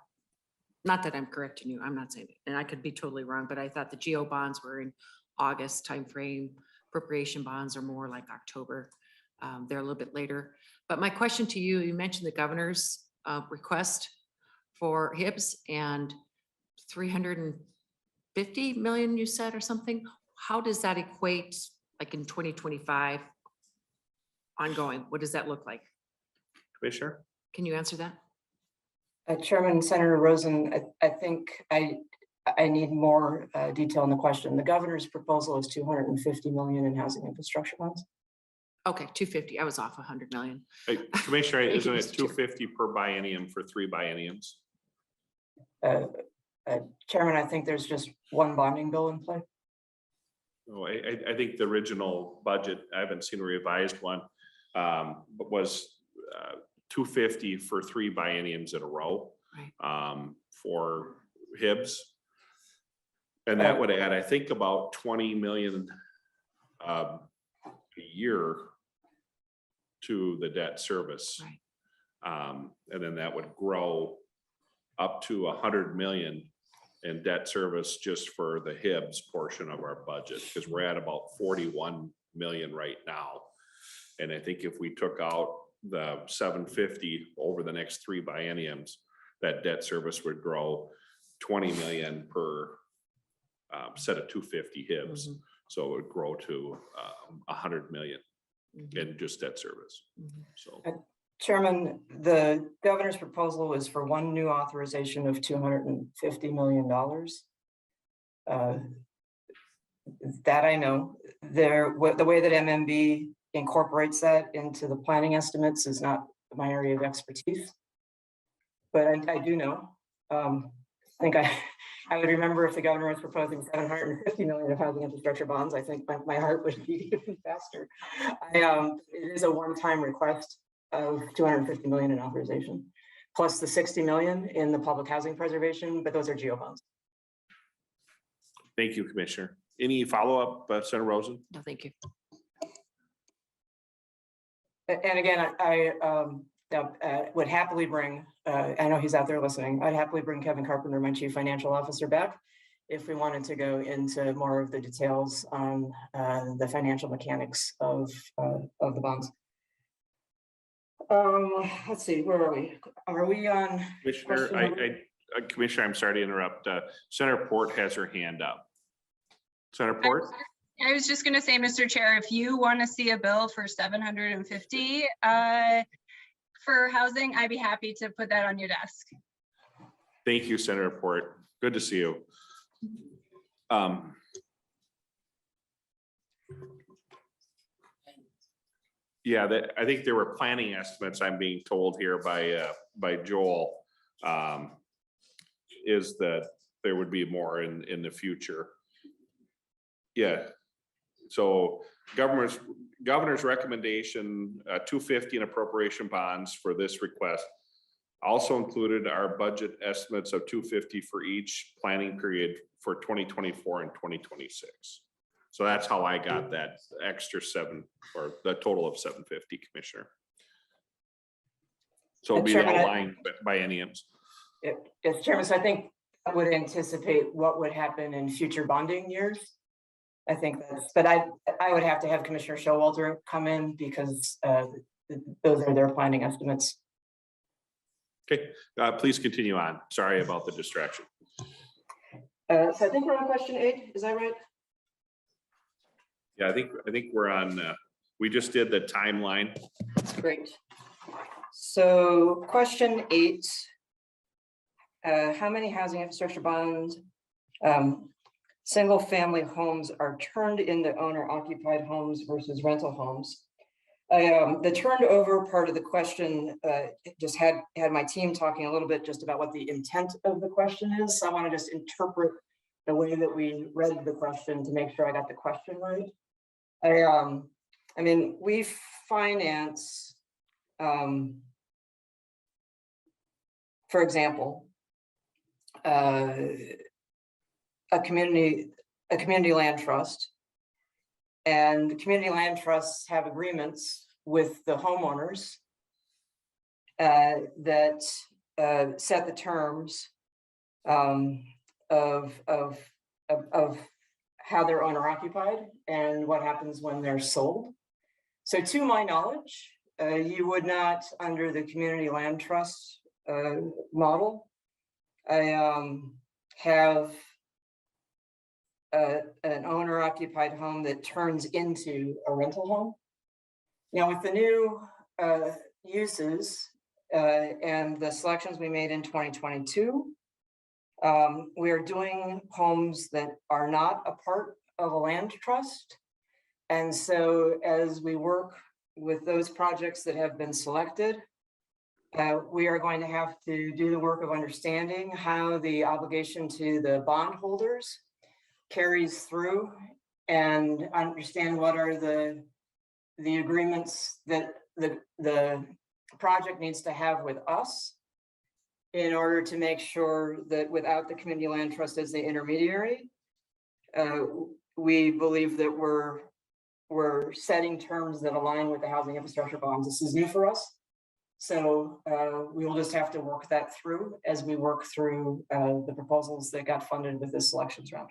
not that I'm correcting you, I'm not saying, and I could be totally wrong, but I thought the GO bonds were in August timeframe. Appropriation bonds are more like October. They're a little bit later. But my question to you, you mentioned the governor's request for HIBs and 350 million, you said, or something. How does that equate like in 2025 ongoing? What does that look like? Commissioner? Can you answer that? Chairman, Senator Rosen, I think I need more detail on the question. The governor's proposal is 250 million in housing infrastructure bonds. Okay, 250. I was off 100 million. Hey, Commissioner, Thank you, isn't it Mr. Chair. 250 per biennium for 3 bienniums? Chairman, I think there's just one bonding bill in play. Oh, I think the original budget, I haven't seen a revised one, but was 250 for 3 bienniums in a row. Right. For HIBs. And that would add, I think, about 20 million a year to the debt service. Right. And then that would grow up to 100 million in debt service just for the HIBs portion of our budget, because we're at about 41 million right now. And I think if we took out the 750 over the next 3 bienniums, that debt service would grow 20 million per set of 250 HIBs. Mhm. So it would grow to 100 million Mhm. in just debt service. Mhm. So Chairman, the governor's proposal is for one new authorization of $250 million. That I know. The way that MMB incorporates that into the planning estimates is not my area of expertise. But I do know. I think I would remember if the governor was proposing 750 million of housing infrastructure bonds. I think my heart would beat even faster. It is a one-time request of 250 million in authorization, plus the 60 million in the public housing preservation, but those are GO bonds. thank you, Commissioner. Any follow-up, Senator Rosen? No, thank you. And again, I would happily bring, I know he's out there listening, I'd happily bring Kevin Carpenter, my chief financial officer, back if we wanted to go into more of the details on the financial mechanics of the bonds. Let's see, where are we? Are we on? Commissioner, Commissioner, I'm sorry to interrupt. Senator Port has her hand up. Senator Port? I was just gonna say, Mr. Chair, if you want to see a bill for 750 for housing, I'd be happy to put that on your desk. Thank you, Senator Port. Good to see you. Yeah, I think there were planning estimates, I'm being told here by Joel, is that there would be more in the future. Yeah, so governor's recommendation, 250 in appropriation bonds for this request. Also included our budget estimates of 250 for each planning period for 2024 and 2026. So that's how I got that extra 7, or the total of 750, Commissioner. So it'll be Chairman, all line bienniums. Yes, Chairman, so I think that would anticipate what would happen in future bonding years. I think that's, but I would have to have Commissioner Showalter come in because those are their planning estimates. Okay, please continue on. Sorry about the distraction. So I think we're on question 8, is that right? Yeah, I think we're on, we just did the timeline. Great. So question 8. How many housing infrastructure bonds, single family homes are turned into owner occupied homes versus rental homes? The turned over part of the question just had my team talking a little bit just about what the intent of the question is. So I want to just interpret the way that we read the question to make sure I got the question right. I mean, we finance, for example, a community land trust. And community land trusts have agreements with the homeowners that set the terms of how they're owner occupied and what happens when they're sold. So to my knowledge, you would not, under the community land trust model, have an owner occupied home that turns into a rental home. Now with the new uses and the selections we made in 2022, we are doing homes that are not a part of a land trust. And so as we work with those projects that have been selected, we are going to have to do the work of understanding how the obligation to the bondholders carries through and understand what are the agreements that the project needs to have with us in order to make sure that without the community land trust as the intermediary, we believe that we're setting terms that align with the housing infrastructure bonds. This is new for us. So we will just have to work that through as we work through the proposals that got funded with this selections round.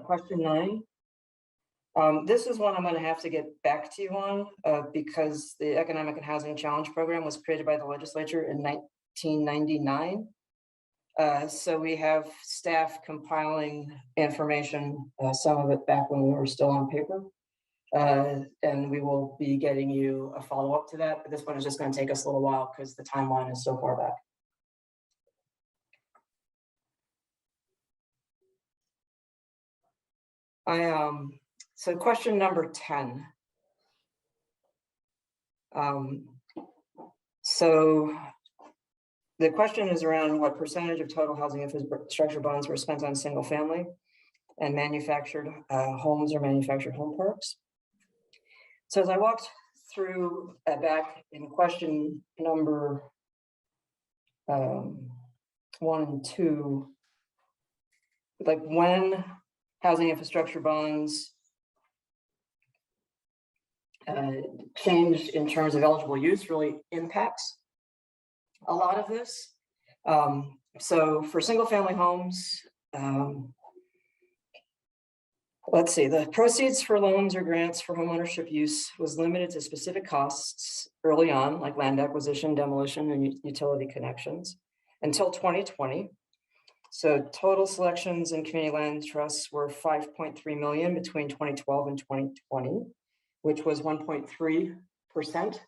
Question 9. This is one I'm going to have to get back to you on because the Economic and Housing Challenge Program was created by the legislature in 1999. So we have staff compiling information, some of it back when we were still on paper. And we will be getting you a follow-up to that, but this one is just going to take us a little while because the timeline is so far back. So question number 10. So the question is around what percentage of total housing infrastructure bonds were spent on single family and manufactured homes or manufactured home parks. So as I walked through back in question number 1 and 2, like when housing infrastructure bonds change in terms of eligible use really impacts a lot of this. So for single family homes, let's see, the proceeds for loans or grants for homeownership use was limited to specific costs early on, like land acquisition, demolition, and utility connections until 2020. So total selections in community land trusts were 5.3 million between 2012 and 2020, which was 1.3%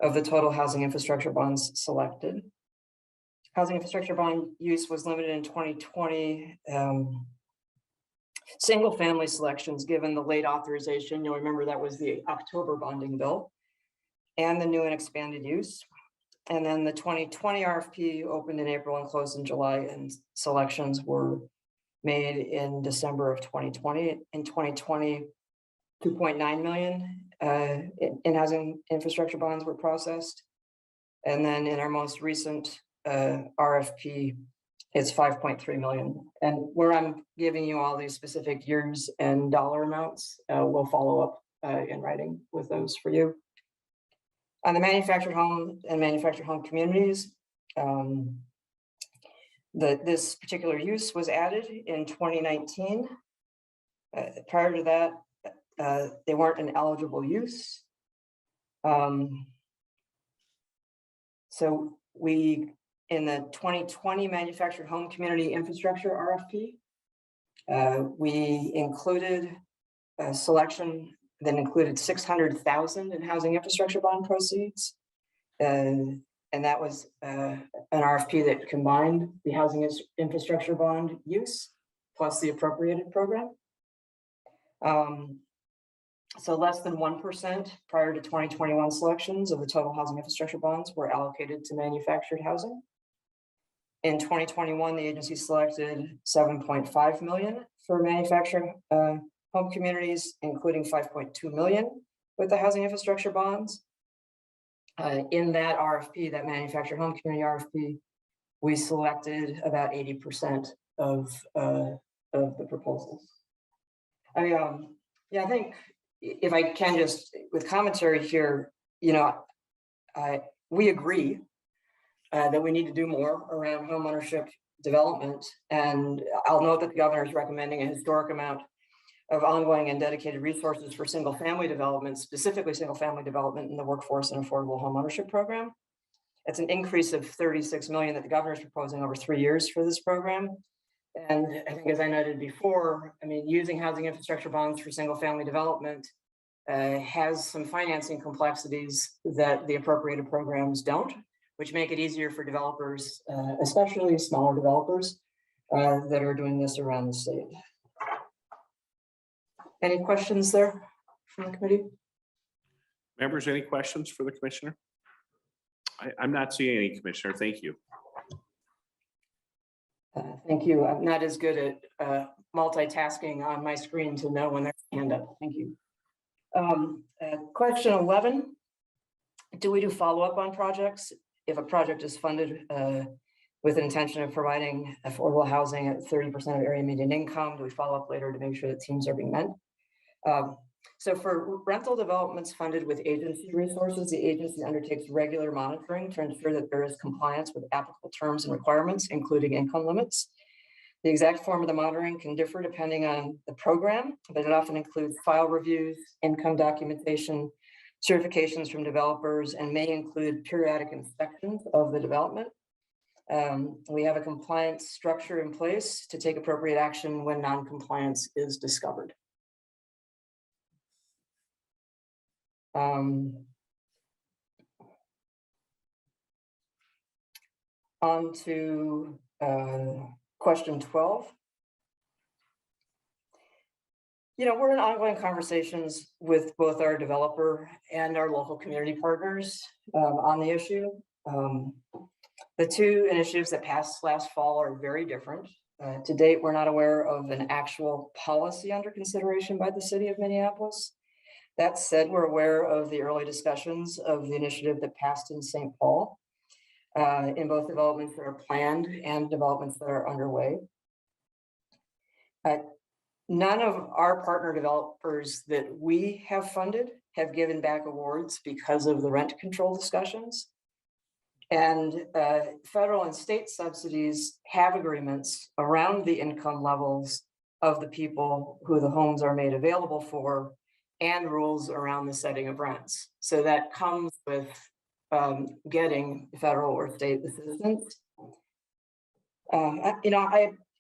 of the total housing infrastructure bonds selected. Housing infrastructure bond use was limited in 2020. Single family selections, given the late authorization, you'll remember that was the October bonding bill, and the new and expanded use. And then the 2020 RFP opened in April and closed in July, and selections were made in December of 2020. In 2020, 2.9 million in housing infrastructure bonds were processed. And then in our most recent RFP, it's 5.3 million. And where I'm giving you all these specific years and dollar amounts, we'll follow up in writing with those for you. On the manufactured home and manufactured home communities, this particular use was added in 2019. Prior to that, they weren't an eligible use. So we, in the 2020 manufactured home community infrastructure RFP, we included a selection that included 600,000 in housing infrastructure bond proceeds. And that was an RFP that combined the housing infrastructure bond use plus the appropriated program. So less than 1% prior to 2021 selections of the total housing infrastructure bonds were allocated to manufactured housing. In 2021, the agency selected 7.5 million for manufactured home communities, including 5.2 million with the housing infrastructure bonds. In that RFP, that manufactured home community RFP, we selected about 80% of the proposals. Yeah, I think if I can just, with commentary here, you know, we agree that we need to do more around homeownership development. And I'll note that the governor is recommending a historic amount of ongoing and dedicated resources for single family development, specifically single family development in the workforce and affordable homeownership program. It's an increase of 36 million that the governor is proposing over 3 years for this program. And I think, as I noted before, I mean, using housing infrastructure bonds for single family development has some financing complexities that the appropriated programs don't, which make it easier for developers, especially smaller developers that are doing this around the state. Any questions there from the committee? Members, any questions for the commissioner? I'm not seeing any, Commissioner. Thank you. Thank you. I'm not as good at multitasking on my screen to know when there's a hand up. Thank you. Question 11. Do we do follow-up on projects? If a project is funded with an intention of providing affordable housing at 30% of area median income, do we follow up later to make sure that teams are being met? So for rental developments funded with agency resources, the agency undertakes regular monitoring to ensure that there is compliance with applicable terms and requirements, including income limits. The exact form of the monitoring can differ depending on the program, but it often includes file reviews, income documentation, certifications from developers, and may include periodic inspections of the development. We have a compliance structure in place to take appropriate action when non-compliance is discovered. On to question 12. You know, we're in ongoing conversations with both our developer and our local community partners on the issue. The two initiatives that passed last fall are very different. To date, we're not aware of an actual policy under consideration by the city of Minneapolis. That said, we're aware of the early discussions of the initiative that passed in St. Paul in both developments that are planned and developments that are underway. None of our partner developers that we have funded have given back awards because of the rent control discussions. And federal and state subsidies have agreements around the income levels of the people who the homes are made available for, and rules around the setting of rents. So that comes with getting federal or state assistance. You know,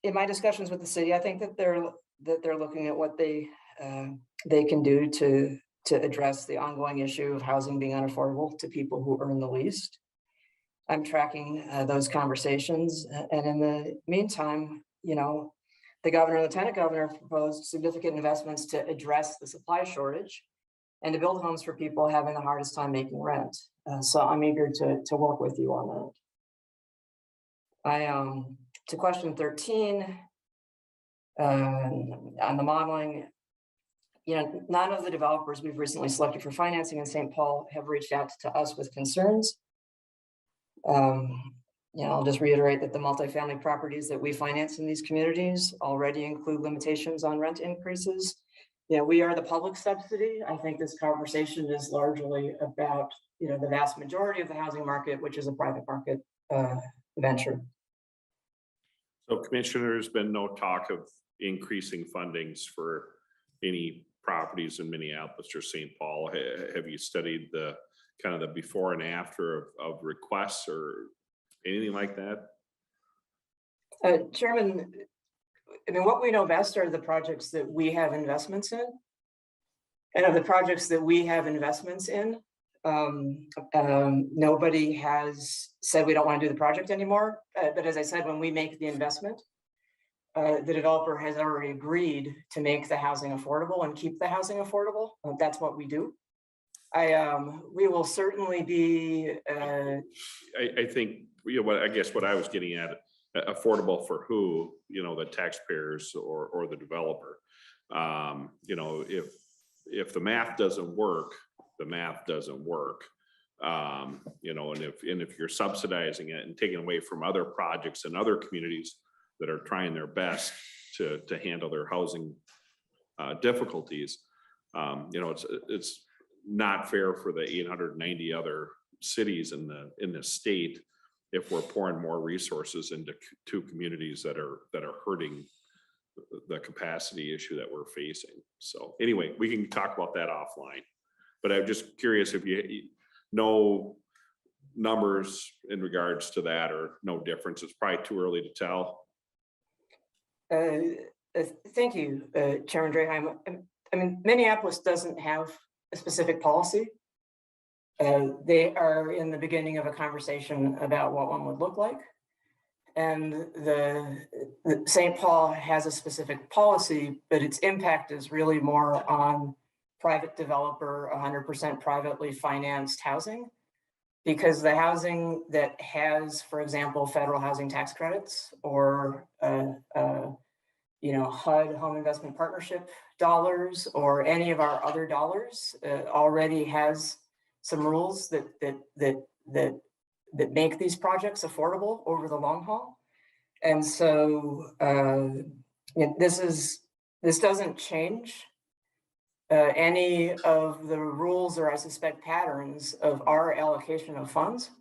in my discussions with the city, I think that they're looking at what they can do to address the ongoing issue of housing being unaffordable to people who earn the least. I'm tracking those conversations, and in the meantime, you know, the governor and lieutenant governor proposed significant investments to address the supply shortage and to build homes for people having the hardest time making rent. So I'm eager to work with you on that. To question 13, on the modeling, you know, none of the developers we've recently selected for financing in St. Paul have reached out to us with concerns. You know, I'll just reiterate that the multifamily properties that we finance in these communities already include limitations on rent increases. You know, we are the public subsidy. I think this conversation is largely about, you know, the vast majority of the housing market, which is a private market venture. So, Commissioner, there's been no talk of increasing fundings for any properties in Minneapolis or St. Paul. Have you studied the kind of the before and after of requests or anything like that? Chairman, I mean, what we know best are the projects that we have investments in. And of the projects that we have investments in, nobody has said we don't want to do the project anymore. But as I said, when we make the investment, the developer has already agreed to make the housing affordable and keep the housing affordable. That's what we do. We will certainly be, I think, you know, what, I guess what I was getting at, affordable for who, you know, the taxpayers or the developer. You know, if the math doesn't work, the math doesn't work. You know, and if you're subsidizing it and taking away from other projects and other communities that are trying their best to handle their housing difficulties, you know, it's not fair for the 890 other cities in the state if we're pouring more resources into two communities that are hurting the capacity issue that we're facing. So anyway, we can talk about that offline, but I'm just curious if you know numbers in regards to that or no difference. It's probably too early to tell. thank you, Chairman Draheim. I mean, Minneapolis doesn't have a specific policy. They are in the beginning of a conversation about what one would look like. And the St. Paul has a specific policy, but its impact is really more on private developer, 100% privately financed housing. Because the housing that has, for example, federal housing tax credits or you know, HUD, Home Investment Partnership dollars, or any of our other dollars, already has some rules that make these projects affordable over the long haul. And so this doesn't change any of the rules, or I suspect patterns of our allocation of funds.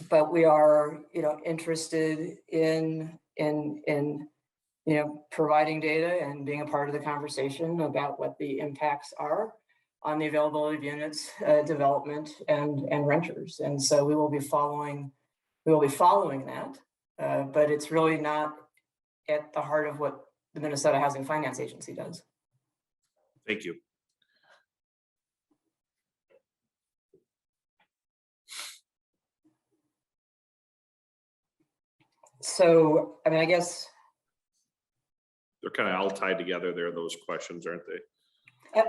But we are, you know, interested in you know, providing data and being a part of the conversation about what the impacts are on the availability of units, development, and renters. And so we will be following that, but it's really not at the heart of what the Minnesota Housing Finance Agency does. Thank you. So, I mean, I guess They're kind of all tied together there, those questions, aren't they?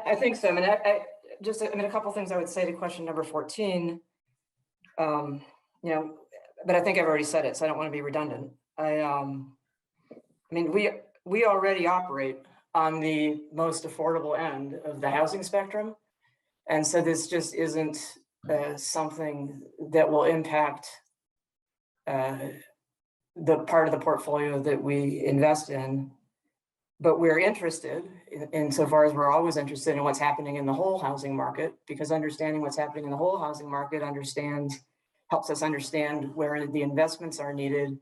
I think so. I mean, a couple of things I would say to question number 14. You know, but I think I've already said it, so I don't want to be redundant. I mean, we already operate on the most affordable end of the housing spectrum, and so this just isn't something that will impact the part of the portfolio that we invest in. But we're interested, insofar as we're always interested in what's happening in the whole housing market, because understanding what's happening in the whole housing market helps us understand where the investments are needed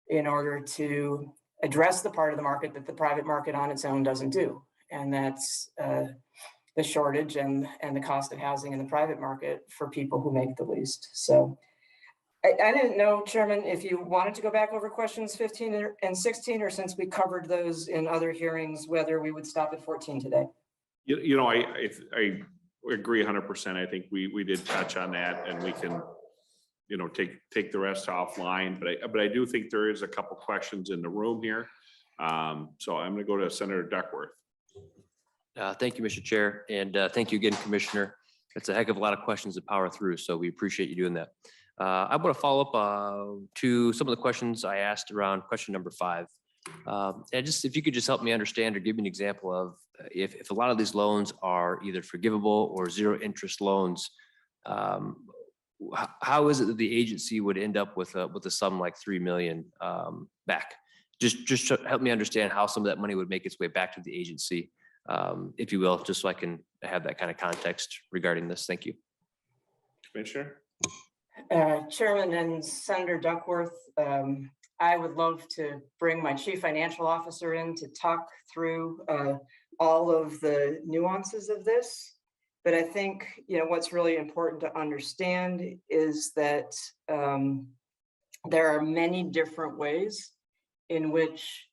in order to address the part of the market that the private market on its own doesn't do. And that's the shortage and the cost of housing in the private market for people who make the least. So I didn't know, Chairman, if you wanted to go back over questions 15 and 16, or since we covered those in other hearings, whether we would stop at 14 today. You know, I agree 100%. I think we did touch on that, and we can, you know, take the rest offline. But I do think there is a couple questions in the room here. So I'm going to go to Senator Duckworth. Thank you, Mr. Chair, and thank you again, Commissioner. It's a heck of a lot of questions to power through, so we appreciate you doing that. I want to follow up to some of the questions I asked around question number 5. And just if you could just help me understand or give me an example of if a lot of these loans are either forgivable or zero interest loans, how is it that the agency would end up with a sum like $3 million back? Just help me understand how some of that money would make its way back to the agency, if you will, just so I can have that kind of context regarding this. Thank you. Commissioner? Chairman and Senator Duckworth, I would love to bring my chief financial officer in to talk through all of the nuances of this. But I think, you know, what's really important to understand is that there are many different ways in which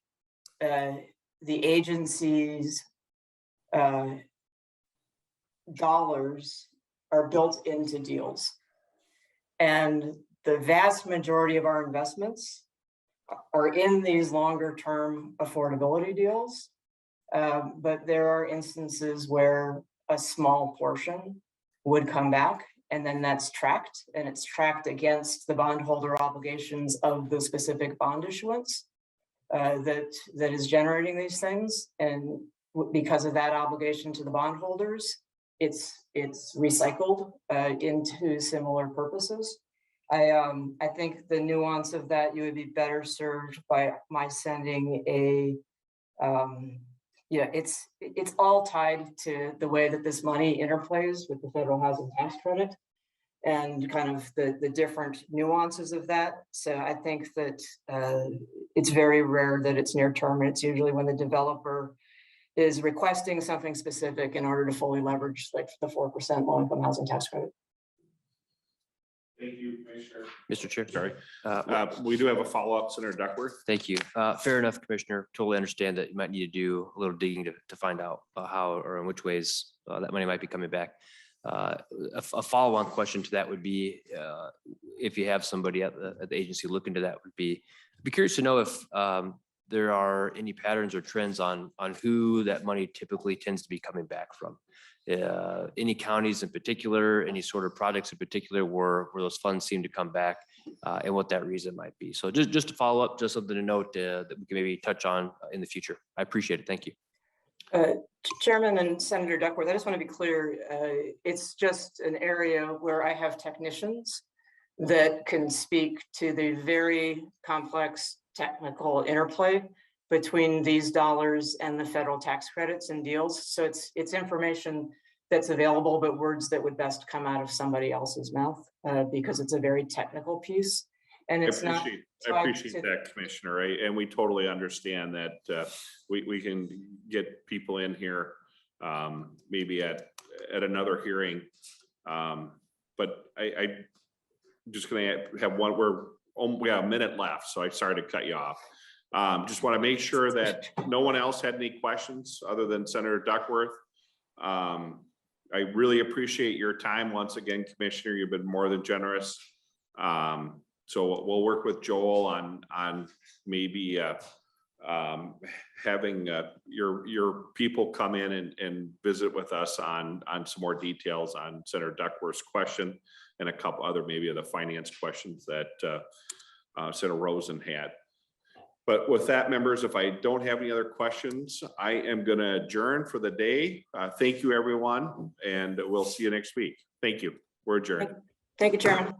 the agencies dollars are built into deals. And the vast majority of our investments are in these longer term affordability deals. But there are instances where a small portion would come back, and then that's tracked, and it's tracked against the bondholder obligations of the specific bond issuance that is generating these things. And because of that obligation to the bondholders, it's recycled into similar purposes. I think the nuance of that, you would be better served by my sending a it's all tied to the way that this money interplays with the federal housing tax credit and kind of the different nuances of that. So I think that it's very rare that it's near term, and it's usually when the developer is requesting something specific in order to fully leverage like the 4% low income housing tax credit. Thank you, Commissioner. Mr. Chair. Sorry. Well, We do have a follow-up, Senator Duckworth. thank you. Fair enough, Commissioner. Totally understand that you might need to do a little digging to find out how or in which ways that money might be coming back. A follow-on question to that would be, if you have somebody at the agency look into that, would be, I'd be curious to know if there are any patterns or trends on who that money typically tends to be coming back from. Any counties in particular, any sort of projects in particular where those funds seem to come back, and what that reason might be. So just to follow up, just something to note that we can maybe touch on in the future. I appreciate it. Thank you. Chairman and Senator Duckworth, I just want to be clear. It's just an area where I have technicians that can speak to the very complex technical interplay between these dollars and the federal tax credits and deals. So it's information that's available, but words that would best come out of somebody else's mouth because it's a very technical piece. And it's I appreciate to- that, Commissioner, right? And we totally understand that we can get people in here maybe at another hearing. But I just gonna have one, we have a minute left, so I'm sorry to cut you off. Just want to make sure that no one else had any questions other than Senator Duckworth. I really appreciate your time once again, Commissioner. You've been more than generous. So we'll work with Joel on maybe having your people come in and visit with us on some more details on Senator Duckworth's question and a couple other maybe of the finance questions that Senator Rosen had. But with that, members, if I don't have any other questions, I am going to adjourn for the day. Thank you, everyone, and we'll see you next week. Thank you. We're adjourned. Thank you, Chairman.